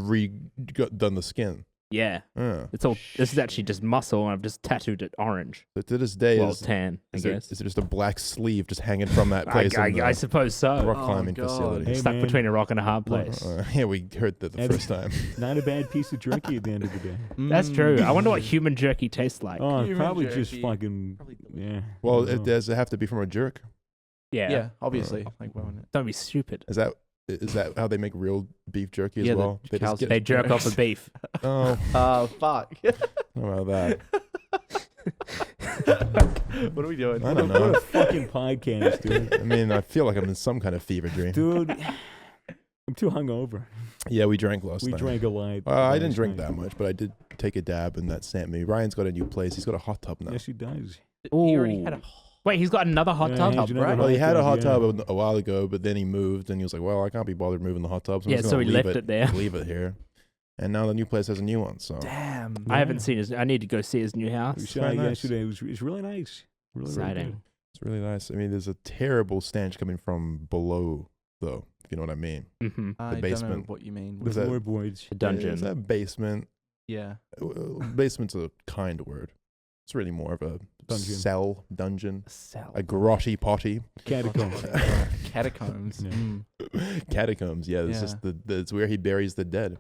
done the skin. Yeah. Uh. This is actually just muscle, and I've just tattooed it orange. But to this day, Well, tan, I is guess. it just a black sleeve just hanging from that place? in the I suppose so. rock climbing God. facility. Hey, Stuck man. between a rock and a hard place. Yeah, we heard that the And- first time. Not a bad piece of jerky at the end of the day. That's true. I wonder what human jerky tastes like. Oh, Human probably just jerky. fucking, Probably yeah. Well, I don't know. does it have to be from a jerk? Yeah. Yeah, obviously. Like, Don't be stupid. Is that how they make real beef jerky as Yeah, the well? They just cows- get, They jerk off a beef. oh, fuck. how about that? What are we doing? I don't What know. a fucking podcast, dude. I mean, I feel like I'm in some kind of fever dream. Dude, I'm too hungover. Yeah, we drank last We night. drank a lot. I didn't last drink night. that much, but I did take a dab, and that sent me. Ryan's got a new place. He's got a hot tub now. Yes, he does. He already had a. Wait, he's got another hot Yeah, tub? he's another right? Well, he had a hot yeah. tub a while ago, but then he moved, and he was like, "Well, I can't be bothered moving the hot tub, so I'm Yeah, just so gonna he leave left it there. leave it here." And now the new place has a new one. So Damn. I haven't seen his. I need to go see his new We house. saw quite it nice. yesterday. It's really nice. Really, really Exciting. good. it's really nice. I mean, there's a terrible stench coming from below, though. If you know what I mean. Mm-hmm. I don't know basement. what you mean. Was The that- floorboards. The dungeon. Is that basement? Yeah. Basement's a kind word. It's really more of a Dungeon. cell, dungeon, Cell. a grotty potty, Catacombs. Catacombs. Yeah. catacombs. Yeah, it's Yeah. just it's where he buries the dead.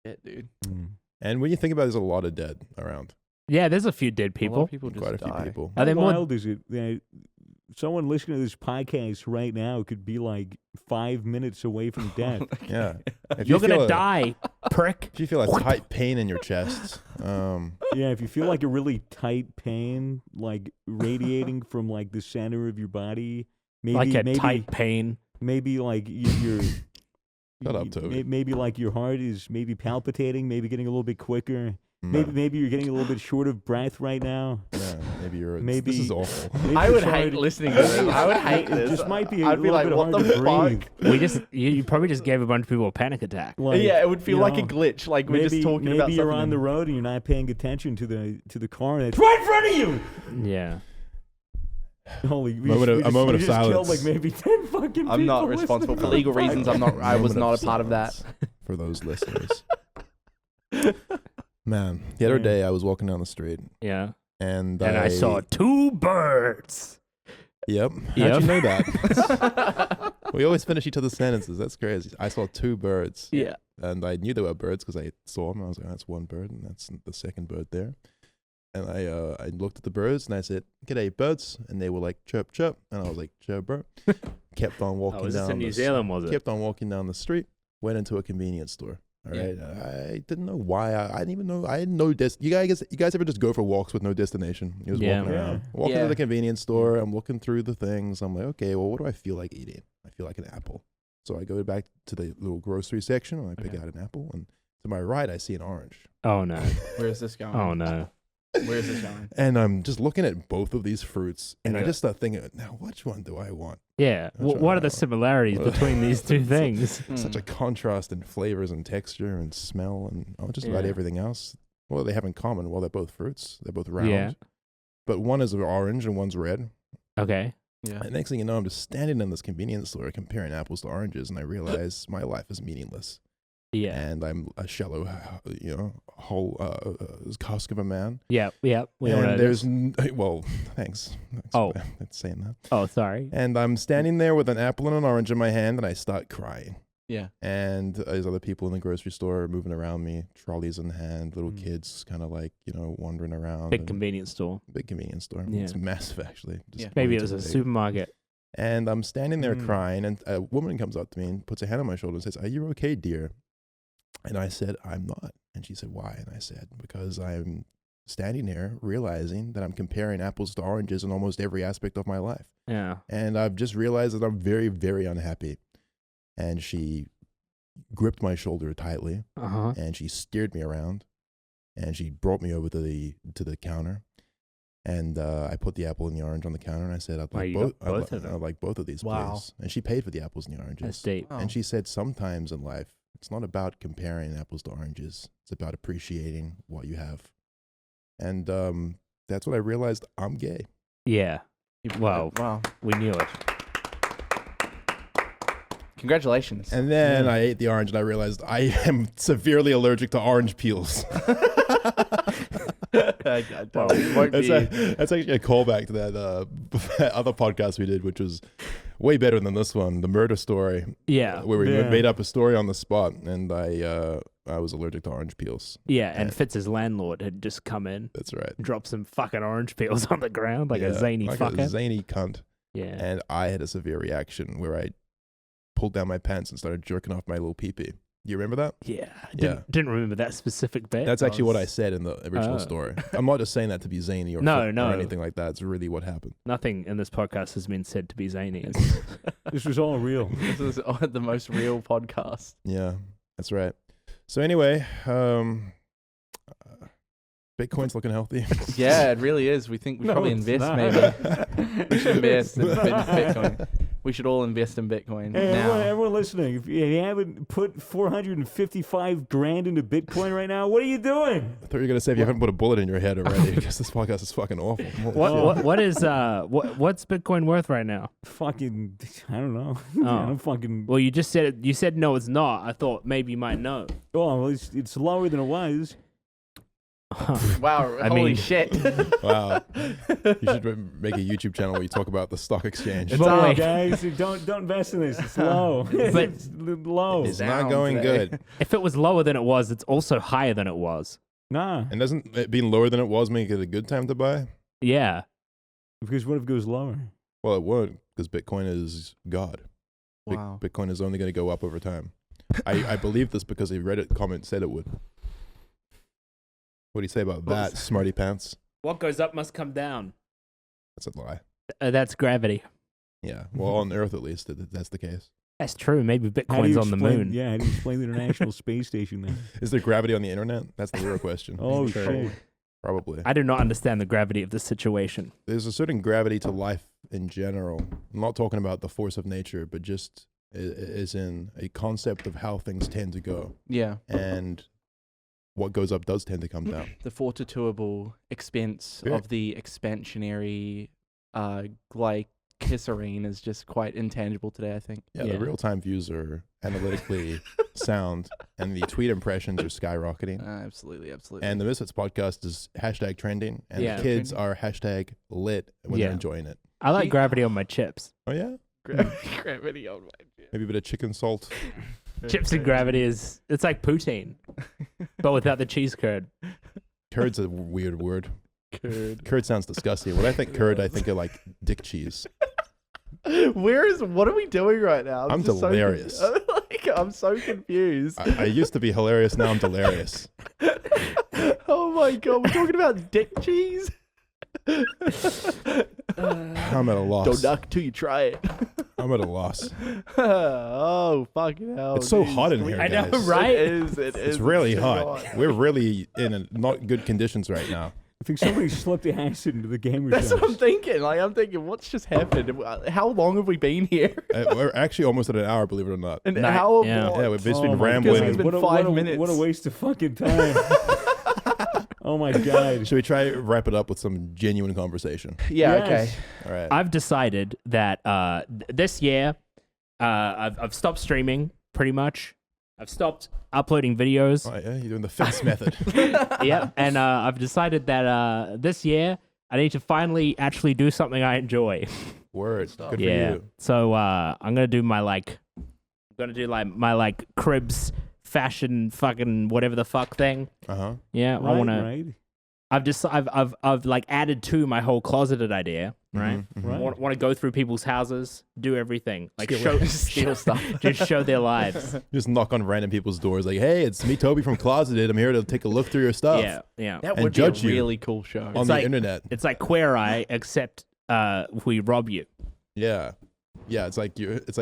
Shit, dude. Mm. And when you think about it, there's a lot of dead around. Yeah, there's a few dead A lot people. of people just Quite a few die. people. Are they How more? wild is it that someone listening to this podcast right now could be like 5 minutes away from death? Yeah. If You're you gonna feel die, prick. If you feel a tight pain in your chest, Yeah, if you feel like a really tight pain, like radiating from like the center of your body, maybe Like a maybe tight pain. maybe like your Shut up, Toby. maybe like your heart is maybe palpitating, maybe getting a little bit quicker. no. Maybe you're getting a little bit short of breath right now. Yeah, maybe you're. Maybe- This is awful. Maybe I you're would trying hate to- listening to this. I would hate It this. just might be a I'd be little like, bit what hard the to breathe. fuck? You probably just gave a bunch of people a panic attack. Like, Yeah, it would feel you like a know, glitch. Like we're just talking maybe about you're something. on the road and you're not paying attention to the car that's right in front of you. Yeah. Holy, A moment of just killed silence. like maybe 10 fucking people. I'm not responsible for listening. legal reasons. I was Moment not of a part of that. silence for those listeners. Man, the other Yeah. day I was walking down the street Yeah. and And I saw 2 birds. Yep. How'd Yep. you know that? We always finish each other's sentences. That's crazy. I saw 2 birds. Yeah. And I knew they were birds because I saw them. I was like, that's one bird, and that's the second bird there. And I looked at the birds and I said, "G'day, birds," and they were like, "Chirp, chirp," and I was like, "Chirp, bro." Kept on walking was this down. in New Zealand? Was it? Kept on walking down the street. Went into a convenience store. All right. I didn't know why. I didn't even know. I had no you guys ever just go for walks with no destination? You just walking around. Walking to the convenience store. I'm looking through the things. I'm like, okay, well, what do I feel like eating? I feel like an apple. So I go back to the little grocery section and I pick out an apple. And to my right, I see an orange. Oh no. Where is this going? Oh no. Where is this going? And I'm just looking at both of these fruits, and I just start thinking, now which one do I want? Yeah. What are the similarities between these two things? Such a contrast in flavors and texture and smell and just about everything else. What do they have in common? Well, they're both fruits. They're both round. Yeah. But one is orange and one's red. Okay. Yeah. And next thing you know, I'm just standing in this convenience store comparing apples to oranges, and I realize my life is meaningless. Yeah. And I'm a shallow, whole husk of a man. Yeah. Yeah. And there's well, thanks. Oh, that's saying that. Oh, sorry. And I'm standing there with an apple and an orange in my hand, and I start crying. Yeah. And there's other people in the grocery store moving around me, trolleys in hand, little kids kind of like, wandering around. Big convenience store. Big convenience store. Yeah. It's massive, actually. Maybe it was a supermarket. And I'm standing there crying, and a woman comes up to me and puts a hand on my shoulder and says, "Are you okay, dear?" And I said, "I'm not." And she said, "Why?" And I said, "Because I'm standing here realizing that I'm comparing apples to oranges in almost every aspect of my life. Yeah. And I've just realized that I'm very, very unhappy." And she gripped my shoulder tightly, and she steered me around, and she brought me over to the counter. And I put the apple and the orange on the counter, and I said, "I'd like both. I'd like both of these, please." And she paid for the apples and the oranges. That's deep. And she said, "Sometimes in life, it's not about comparing apples to oranges. It's about appreciating what you have." And that's what I realized. I'm gay. Yeah. Wow. We knew it. Congratulations. And then I ate the orange, and I realized I am severely allergic to orange peels. That's actually a callback to that other podcast we did, which was way better than this one, the murder story. Yeah, where we made up a story on the spot, and I was allergic to orange peels. Yeah, and Fitz's landlord had just come in. That's right. Dropped some fucking orange peels on the ground like a zany fucker. A zany cunt. Yeah. And I had a severe reaction where I pulled down my pants and started jerking off my little pee-pee. Do you remember that? Yeah. Didn't remember that specific bit. That's actually what I said in the original story. I'm not just saying that to be zany or anything like that. It's really what happened. Nothing in this podcast has been said to be zany. This was all real. This was the most real podcast. Yeah, that's right. So anyway, Bitcoin's looking healthy. Yeah, it really is. We think we should probably invest maybe. We should invest in Bitcoin. We should all invest in Bitcoin now. Everyone listening, if you haven't put 455 grand into Bitcoin right now, what are you doing? I thought you were gonna say if you haven't put a bullet in your head already, because this podcast is fucking awful. What's Bitcoin worth right now? Fucking, I don't know. Oh. Well, you just said it. You said no, it's not. I thought maybe you might know. Oh, well, it's lower than it was. Wow! Holy shit! Wow! You should make a YouTube channel where you talk about the stock exchange. It's up, guys. Don't invest in this. It's low. It's low. It's not going good. If it was lower than it was, it's also higher than it was. Nah. And doesn't it being lower than it was make it a good time to buy? Yeah. Because what if it goes lower? Well, it won't, because Bitcoin is God. Wow. Bitcoin is only going to go up over time. I believe this because a Reddit comment said it would. What do you say about that, smarty pants? What goes up must come down. That's a lie. That's gravity. Yeah. Well, on Earth at least, that's the case. That's true. Maybe Bitcoin's on the moon. Yeah, how do you explain the International Space Station then? Is there gravity on the internet? That's the real question. Oh, shit. Probably. I do not understand the gravity of this situation. There's a certain gravity to life in general. I'm not talking about the force of nature, but just as in a concept of how things tend to go. Yeah. And what goes up does tend to come down. The fortituable expense of the expansionary glycerine is just quite intangible today, I think. Yeah, the real-time views are analytically sound, and the tweet impressions are skyrocketing. Absolutely. And the Misfits podcast is #trending, and the kids are #lit when they're enjoying it. I like gravity on my chips. Oh, yeah? Gravity on my chips. Maybe a bit of chicken salt. Chips and gravity it's like poutine, but without the cheese curd. Curd's a weird word. Curd sounds disgusting. When I think curd, I think of like dick cheese. What are we doing right now? I'm delirious. I'm so confused. I used to be hilarious. Now I'm delirious. Oh my god, we're talking about dick cheese? I'm at a loss. Don't knock till you try it. I'm at a loss. Oh, fucking hell. It's so hot in here, I know, guys. right? It is. It's really hot. We're really in not good conditions right now. I think somebody slipped acid into the gamer's That's house. what I'm thinking. I'm thinking, what's just happened? How long have we been here? We're actually almost at an hour, believe it or not. And Night, how? yeah. Yeah, we've just been my rambling. God. It's been What a- 5 what a- minutes. What a waste of fucking time. Oh my god. Should we try to wrap it up with some genuine conversation? Yeah, Yes. okay. All right. I've decided that this year I've stopped streaming pretty much. I've stopped uploading videos. Oh, yeah, you're doing the Fitz method. Yeah, and I've decided that this year I need to finally actually do something I enjoy. Word. Good for Yeah. you. So I'm gonna do my cribs fashion fucking whatever the fuck thing. Uh-huh. Yeah, I wanna. Right. I've like added to my whole closeted idea. Right. Mhm, mhm. Right. Want to go through people's houses, do everything, like Steal steal stuff, just show their lives. Just knock on random people's doors like, hey, it's me, Toby from Closeted. I'm here to take a look through your stuff Yeah, yeah. That And would be a judge you really cool show. on the like- internet. It's like Queer Eye, except we rob you. Yeah. Yeah, it's like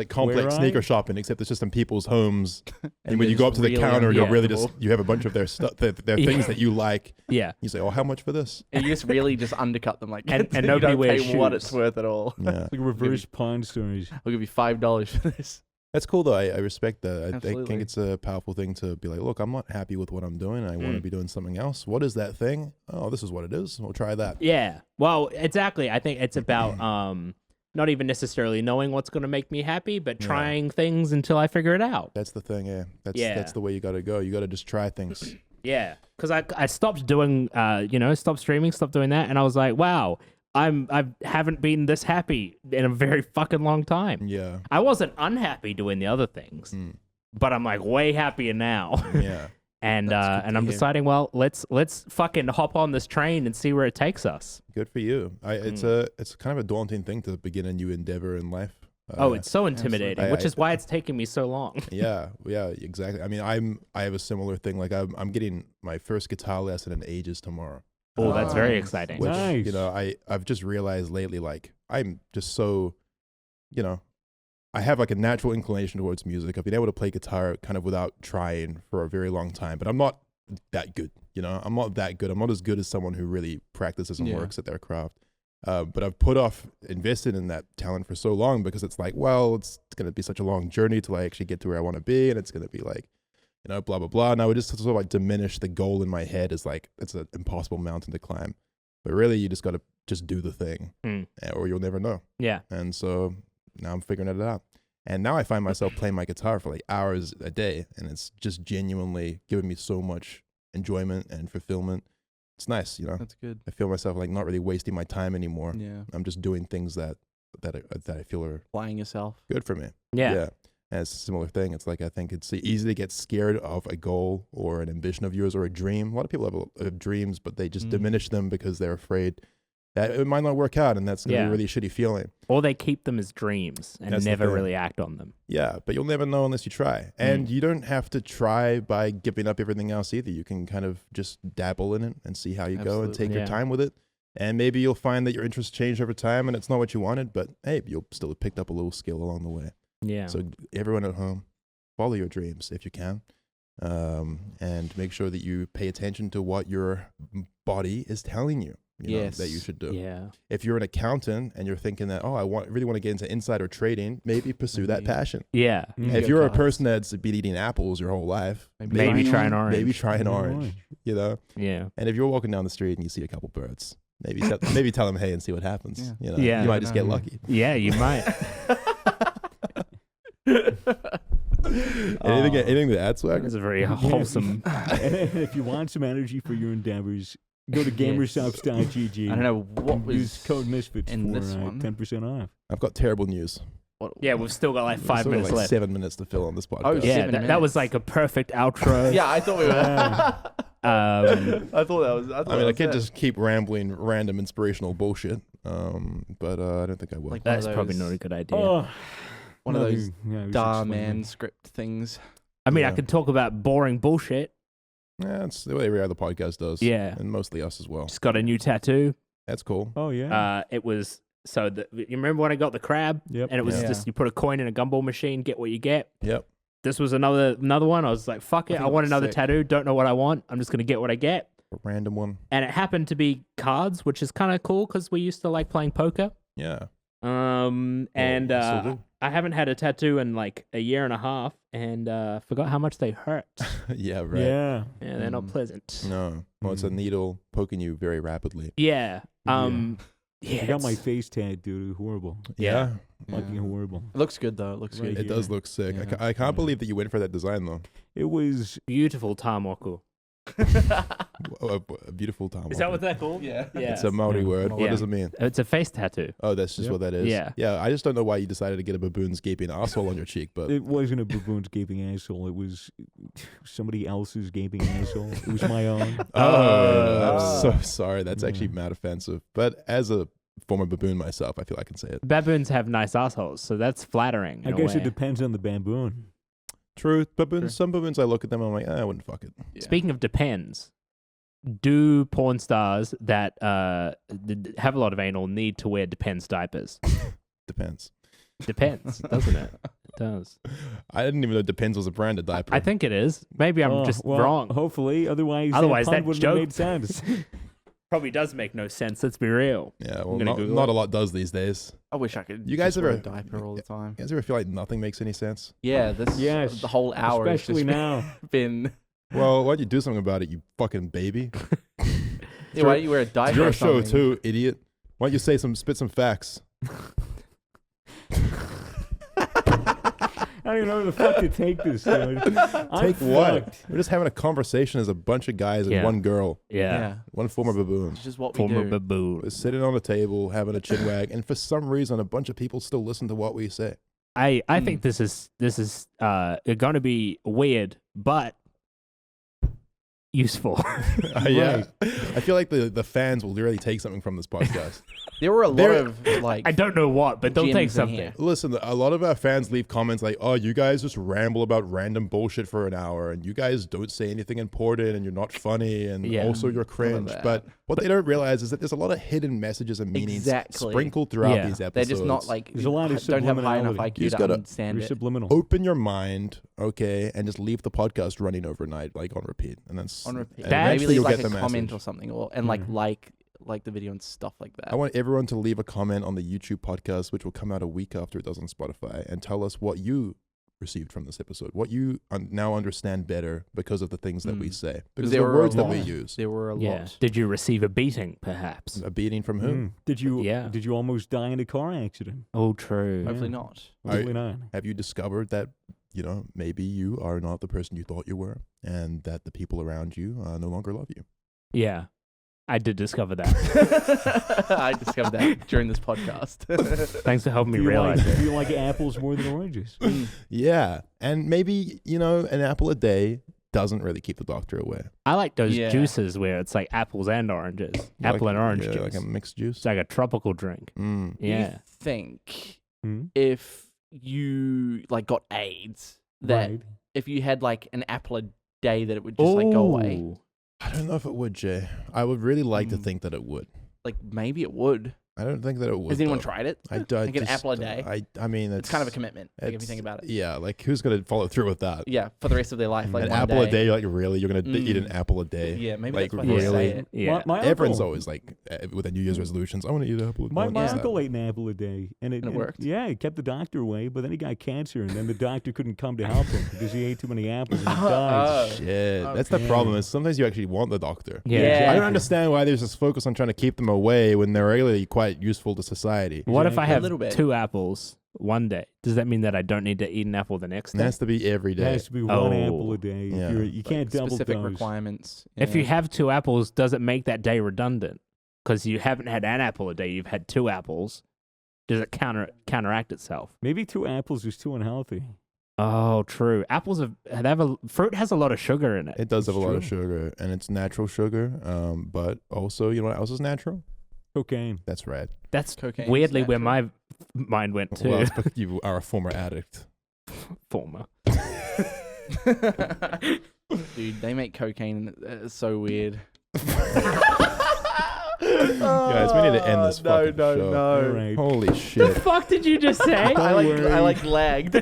complex Where sneaker I- shopping, except it's just in people's homes. And when they're you go up just to the really counter, you're really uncomfortable. just you have a bunch of their stuff, their things that you like. Yeah. You say, "Oh, how much for this?" And you just really just undercut them, like, And you nobody don't wears pay what shoes. it's worth at all. Yeah, Like reverse pawn stores. I'll give you $5 for this. that's cool though. I respect that. I Absolutely. think it's a powerful thing to be like, "Look, I'm not happy with what I'm doing. I want to be doing something else. What is that thing? Oh, this is what it is. We'll try that." Yeah. Well, exactly. I think it's about not even necessarily knowing what's going to make me happy, but Yeah. trying things until I figure it out. That's the thing. Yeah, Yeah. that's the way you got to go. You got to just try things. Yeah. Because I stopped doing, stopped streaming, stopped doing that. And I was like, wow, I haven't been this happy in a very fucking long time. Yeah, I wasn't unhappy doing the other things, but I'm like way happier now. yeah. And That's good to I'm hear. deciding, well, let's fucking hop on this train and see where it takes us. Good for you. It's kind of a daunting thing to begin a new endeavor in life. It's so intimidating, absolutely. which is why it's taking me so long. yeah, exactly. I mean, I have a similar thing. Like I'm getting my first guitar lesson in ages tomorrow. Oh, that's very Nice. exciting. Which, Nice. I've just realized lately, like I'm just so, I have like a natural inclination towards music. I've been able to play guitar kind of without trying for a very long time, but I'm not that good. I'm not that good. I'm not as good as someone who really practices and Yeah. works at their craft. But I've invested in that talent for so long because it's like, well, it's going to be such a long journey till I actually get to where I want to be. And it's going to be like, blah, blah, blah. And I would just sort of like diminish the goal in my head as like, it's an impossible mountain to climb. But really, you just got to just do the thing or you'll never know. Yeah. And so now I'm figuring it out. And now I find myself playing my guitar for like hours a day. And it's just genuinely giving me so much enjoyment and fulfillment. It's nice, That's good. I feel myself like not really wasting my time anymore. Yeah. I'm just doing things that I feel are Playing yourself. good for me. Yeah. And it's a similar thing. It's like I think it's easy to get scared of a goal or an ambition of yours or a dream. A lot of people have dreams, but they just diminish them because they're afraid that it might not work out, and that's gonna be a really shitty feeling. Or they keep them as dreams and That's the never thing. really act on them. Yeah, but you'll never know unless you try. And you don't have to try by giving up everything else either. You can kind of just dabble in it and see how you go and Absolutely. take your time with it. And maybe you'll find that your interests change over time and it's not what you wanted, but hey, you'll still have picked up a little skill along the way. Yeah. So everyone at home, follow your dreams if you can. And make sure that you pay attention to what your body is telling you. That you should do. Yeah. If you're an accountant and you're thinking that, I really want to get into insider trading, maybe pursue that passion. Yeah. And if you're a person that's been eating apples your whole life, Maybe try an orange. maybe try an orange, Yeah. And if you're walking down the street and you see a couple birds, maybe tell them hey and see what happens. Yeah. You might just get lucky. Yeah, you might. Anything to add, Swag? It's a very wholesome. And if you want some energy for your endeavors, go to gamershops.gg. I don't know what was Use code Misfits in for this one. 10% off. I've got terrible news. Yeah, we've still got like 5 We've minutes got like left. 7 minutes to fill on this podcast. Oh, Yeah, 7 that was minutes. like a perfect outro. Yeah, I thought we were. I thought that was. I mean, I can't just keep rambling random inspirational bullshit. But I don't think I will. Like That's probably not a good idea. One of those man script things. I mean, I could talk about boring bullshit. Yeah, it's the way every other podcast does. Yeah. And mostly us as well. Just got a new tattoo. That's cool. Oh, yeah. It was, you remember when I got the crab? Yep. And it was just, you put a coin in a gumball machine, get what you get. Yep. This was another one. I was like, fuck it. I want another tattoo. Don't know what I want. I'm just going to get what I get. A random one. And it happened to be cards, which is kind of cool because we used to like playing poker. Yeah. I haven't had a tattoo in like a year and a half and forgot how much they hurt. Yeah, right. Yeah. Yeah, they're not pleasant. No. Well, it's a needle poking you very rapidly. Yeah. Yeah. I got my face tattooed. Horrible. Yeah. Fucking horrible. It looks good though. It looks good. It does look sick. Yeah. I can't believe that you went for that design though. It was Beautiful tamoku. A beautiful time. Is that what they're called? Yeah. It's a Maori word. What Yeah. does it mean? It's a face tattoo. Oh, that's just what that is. Yeah. Yeah. I just don't know why you decided to get a baboon's gaping asshole on your cheek, but It wasn't a baboon's gaping asshole. It was somebody else's gaping asshole. It was my own. I'm so sorry. That's actually mad offensive. But as a former baboon myself, I feel I can say it. Baboons have nice assholes, so that's flattering. I guess it depends on the baboon. True. Baboons. Some baboons, I look at them, I'm like, I wouldn't fuck it. Yeah. Speaking of depends, do porn stars that have a lot of anal need to wear Depends diapers? Depends. Depends, doesn't it? It does. I didn't even know Depends was a brand of diaper. I think it is. Maybe I'm just wrong. Hopefully, otherwise that wouldn't joke have made sense. Probably does make no sense. Let's be real. Yeah, well, gonna Google not it. a lot does these days. I wish I could. You guys just wear ever- a diaper all the time? You guys ever feel like nothing makes any sense? Yeah. Yes. The whole hour, has Especially just now. been. Well, why don't you do something about it, you fucking baby? Yeah, why don't you wear a diaper? It's your or show something? too, idiot. Why don't you spit some facts? I don't even know where the fuck to take this, dude. Take what? We're just having a conversation as a bunch of guys and one girl, Yeah. one former baboon. It's just what we Former do. baboon. We're sitting on a table having a chin wag, and for some reason, a bunch of people still listen to what we say. I think this is going to be weird, but useful. Yeah, I feel like the fans will really take something from this podcast. There were a lot of like. I don't know what, but they'll gems take in something. here. Listen, a lot of our fans leave comments like, "Oh, you guys just ramble about random bullshit for an hour, and you guys don't say anything important, and you're not funny, and Yeah. also you're cringe." that. But what they don't realize is that there's a lot of hidden messages and meanings Exactly. sprinkled throughout Yeah. these They're episodes. just not like. There's a lot of don't have high enough subliminality. IQ You just to gotta- understand You're it. subliminal. open your mind, okay, and just leave the podcast running overnight, like on repeat, and that's On repeat. and That- Maybe eventually leave you'll like get a the comment message. or something, or and like the video and stuff like that. I want everyone to leave a comment on the YouTube podcast, which will come out a week after it does on Spotify, and tell us what you received from this episode, what you now understand better because of the things that we say, because there the were a words that we lot. use. There were a Yeah. lot. Did you receive a beating, perhaps? A beating from who? Did you? Yeah. Did you almost die in a car accident? Oh, true. Hopefully not. Hopefully not. Have you discovered that, maybe you are not the person you thought you were, and that the people around you no longer love you? Yeah, I did discover that. I discovered that during this podcast. Thanks for helping me Do you realize like, it. do you like apples more than oranges? Yeah, and maybe, an apple a day doesn't really keep the doctor away. I like those Yeah. juices where it's like apples and oranges. Apple Like- and orange yeah, juice. like a mixed juice. It's like a tropical drink. Mm. Yeah. You think Hmm? if you got AIDS, that Right. if you had like an apple a day, that it would just go away? Ooh. I don't know if it would, Jay. I would really like to think that it would. Like maybe it would. I don't think that it would. Has anyone though. tried it? I don't. Like an apple a day? I mean, It's kind of a commitment. Like if you it's- think about it. Yeah, like who's gonna follow through with that? Yeah, for the rest of their life, like An one apple day. a day? You're like, really? You're gonna eat an apple a day? Yeah, maybe like that's why they say really. it. Yeah. My Everyone's uncle, always like with their New Year's resolutions. I want to eat an apple. A day. My, I want my this, that. uncle ate an apple a day, and it worked? Yeah, it kept the doctor away, but then he got cancer, and then the doctor couldn't come to help him because he ate too many apples and he died. Shit, that's the Okay. problem. Is sometimes you actually want the doctor. Yeah. I don't understand why there's this focus on trying to keep them away when they're really quite useful to society. What if I Exactly. have A little bit. 2 apples one day? Does that mean that I don't need to eat an apple the next It day? has to be every It day. has to be one Oh. apple a day. Yeah. You can't double Specific dose. requirements. If you Yeah. have 2 apples, does it make that day redundant? Because you haven't had an apple a day, you've had 2 apples. Does it counteract itself? Maybe 2 apples is too unhealthy. Oh, true. Fruit has a lot of sugar in it. It does have a lot of sugar, and it's natural sugar. But also, you know what else is natural? Cocaine. That's right. That's Cocaine's weirdly where natural. my mind went to. Well, it's because you are a former addict. Former. Dude, they make cocaine. It's so weird. Guys, we need to end this fucking show. All right. Holy The shit. fuck did you just say? I like lagged.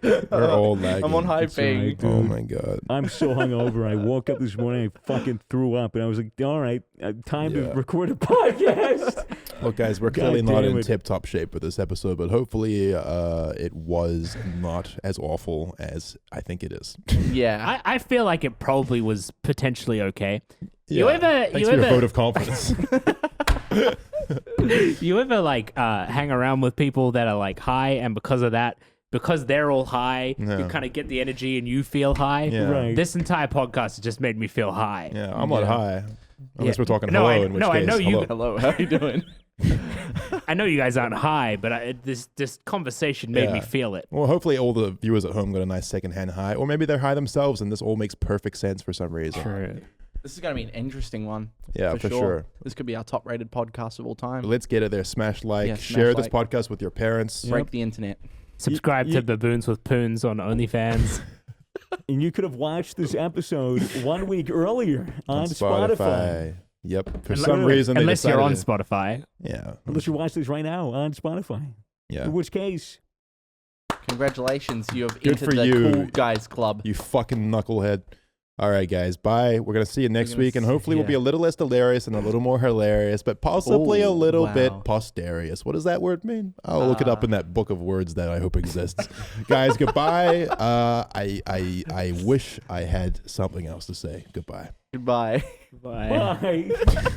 We're all lagging. I'm on high That's all right, ping. dude. Oh my god. I'm so hungover. I woke up this morning, I fucking threw up, and I was like, all right, time to Yeah. record a podcast. Look, guys, we're God clearly not damn in it. tip-top shape for this episode, but hopefully it was not as awful as I think it is. Yeah. I feel like it probably was potentially okay. Yeah. Thanks for your vote of confidence. You ever like hang around with people that are like high, and because of that, because they're all high, Yeah. you kind of get the energy and you feel high? Yeah. Right. This entire podcast has just made me feel high. Yeah, I'm not high. Unless Yeah. we're talking No, hello, in which I case, know you- hello. Hello, how you doing? I know you guys aren't high, but this conversation made me Yeah. feel it. Well, hopefully all the viewers at home got a nice secondhand high, or maybe they're high themselves, and this all makes perfect sense for some reason. True. This is going to be an interesting one. Yeah, for sure. This could be our top rated podcast of all time. Let's get it there. Smash like, Yeah, smash share this like. podcast with your parents. Break the internet. Subscribe you- to Baboons with Poons on OnlyFans. And you could have watched this episode 1 week earlier on Spotify. Yep. For some reason, they unless you're on decided Spotify. Yeah. Unless you watch this right now on Spotify. Yeah. In which case, Congratulations, you have Good entered for the you. Cool Guys Club. You fucking knucklehead. All right, guys. Bye. We're going to see you next gonna week, and see- hopefully we'll be yeah. a little less hilarious and a little more hilarious, but possibly a Ooh, little wow. bit posterious. What does that word mean? I'll look it up in that book of words that I hope exists. Guys, goodbye. I wish I had something else to say. Goodbye. Goodbye. Bye. bye.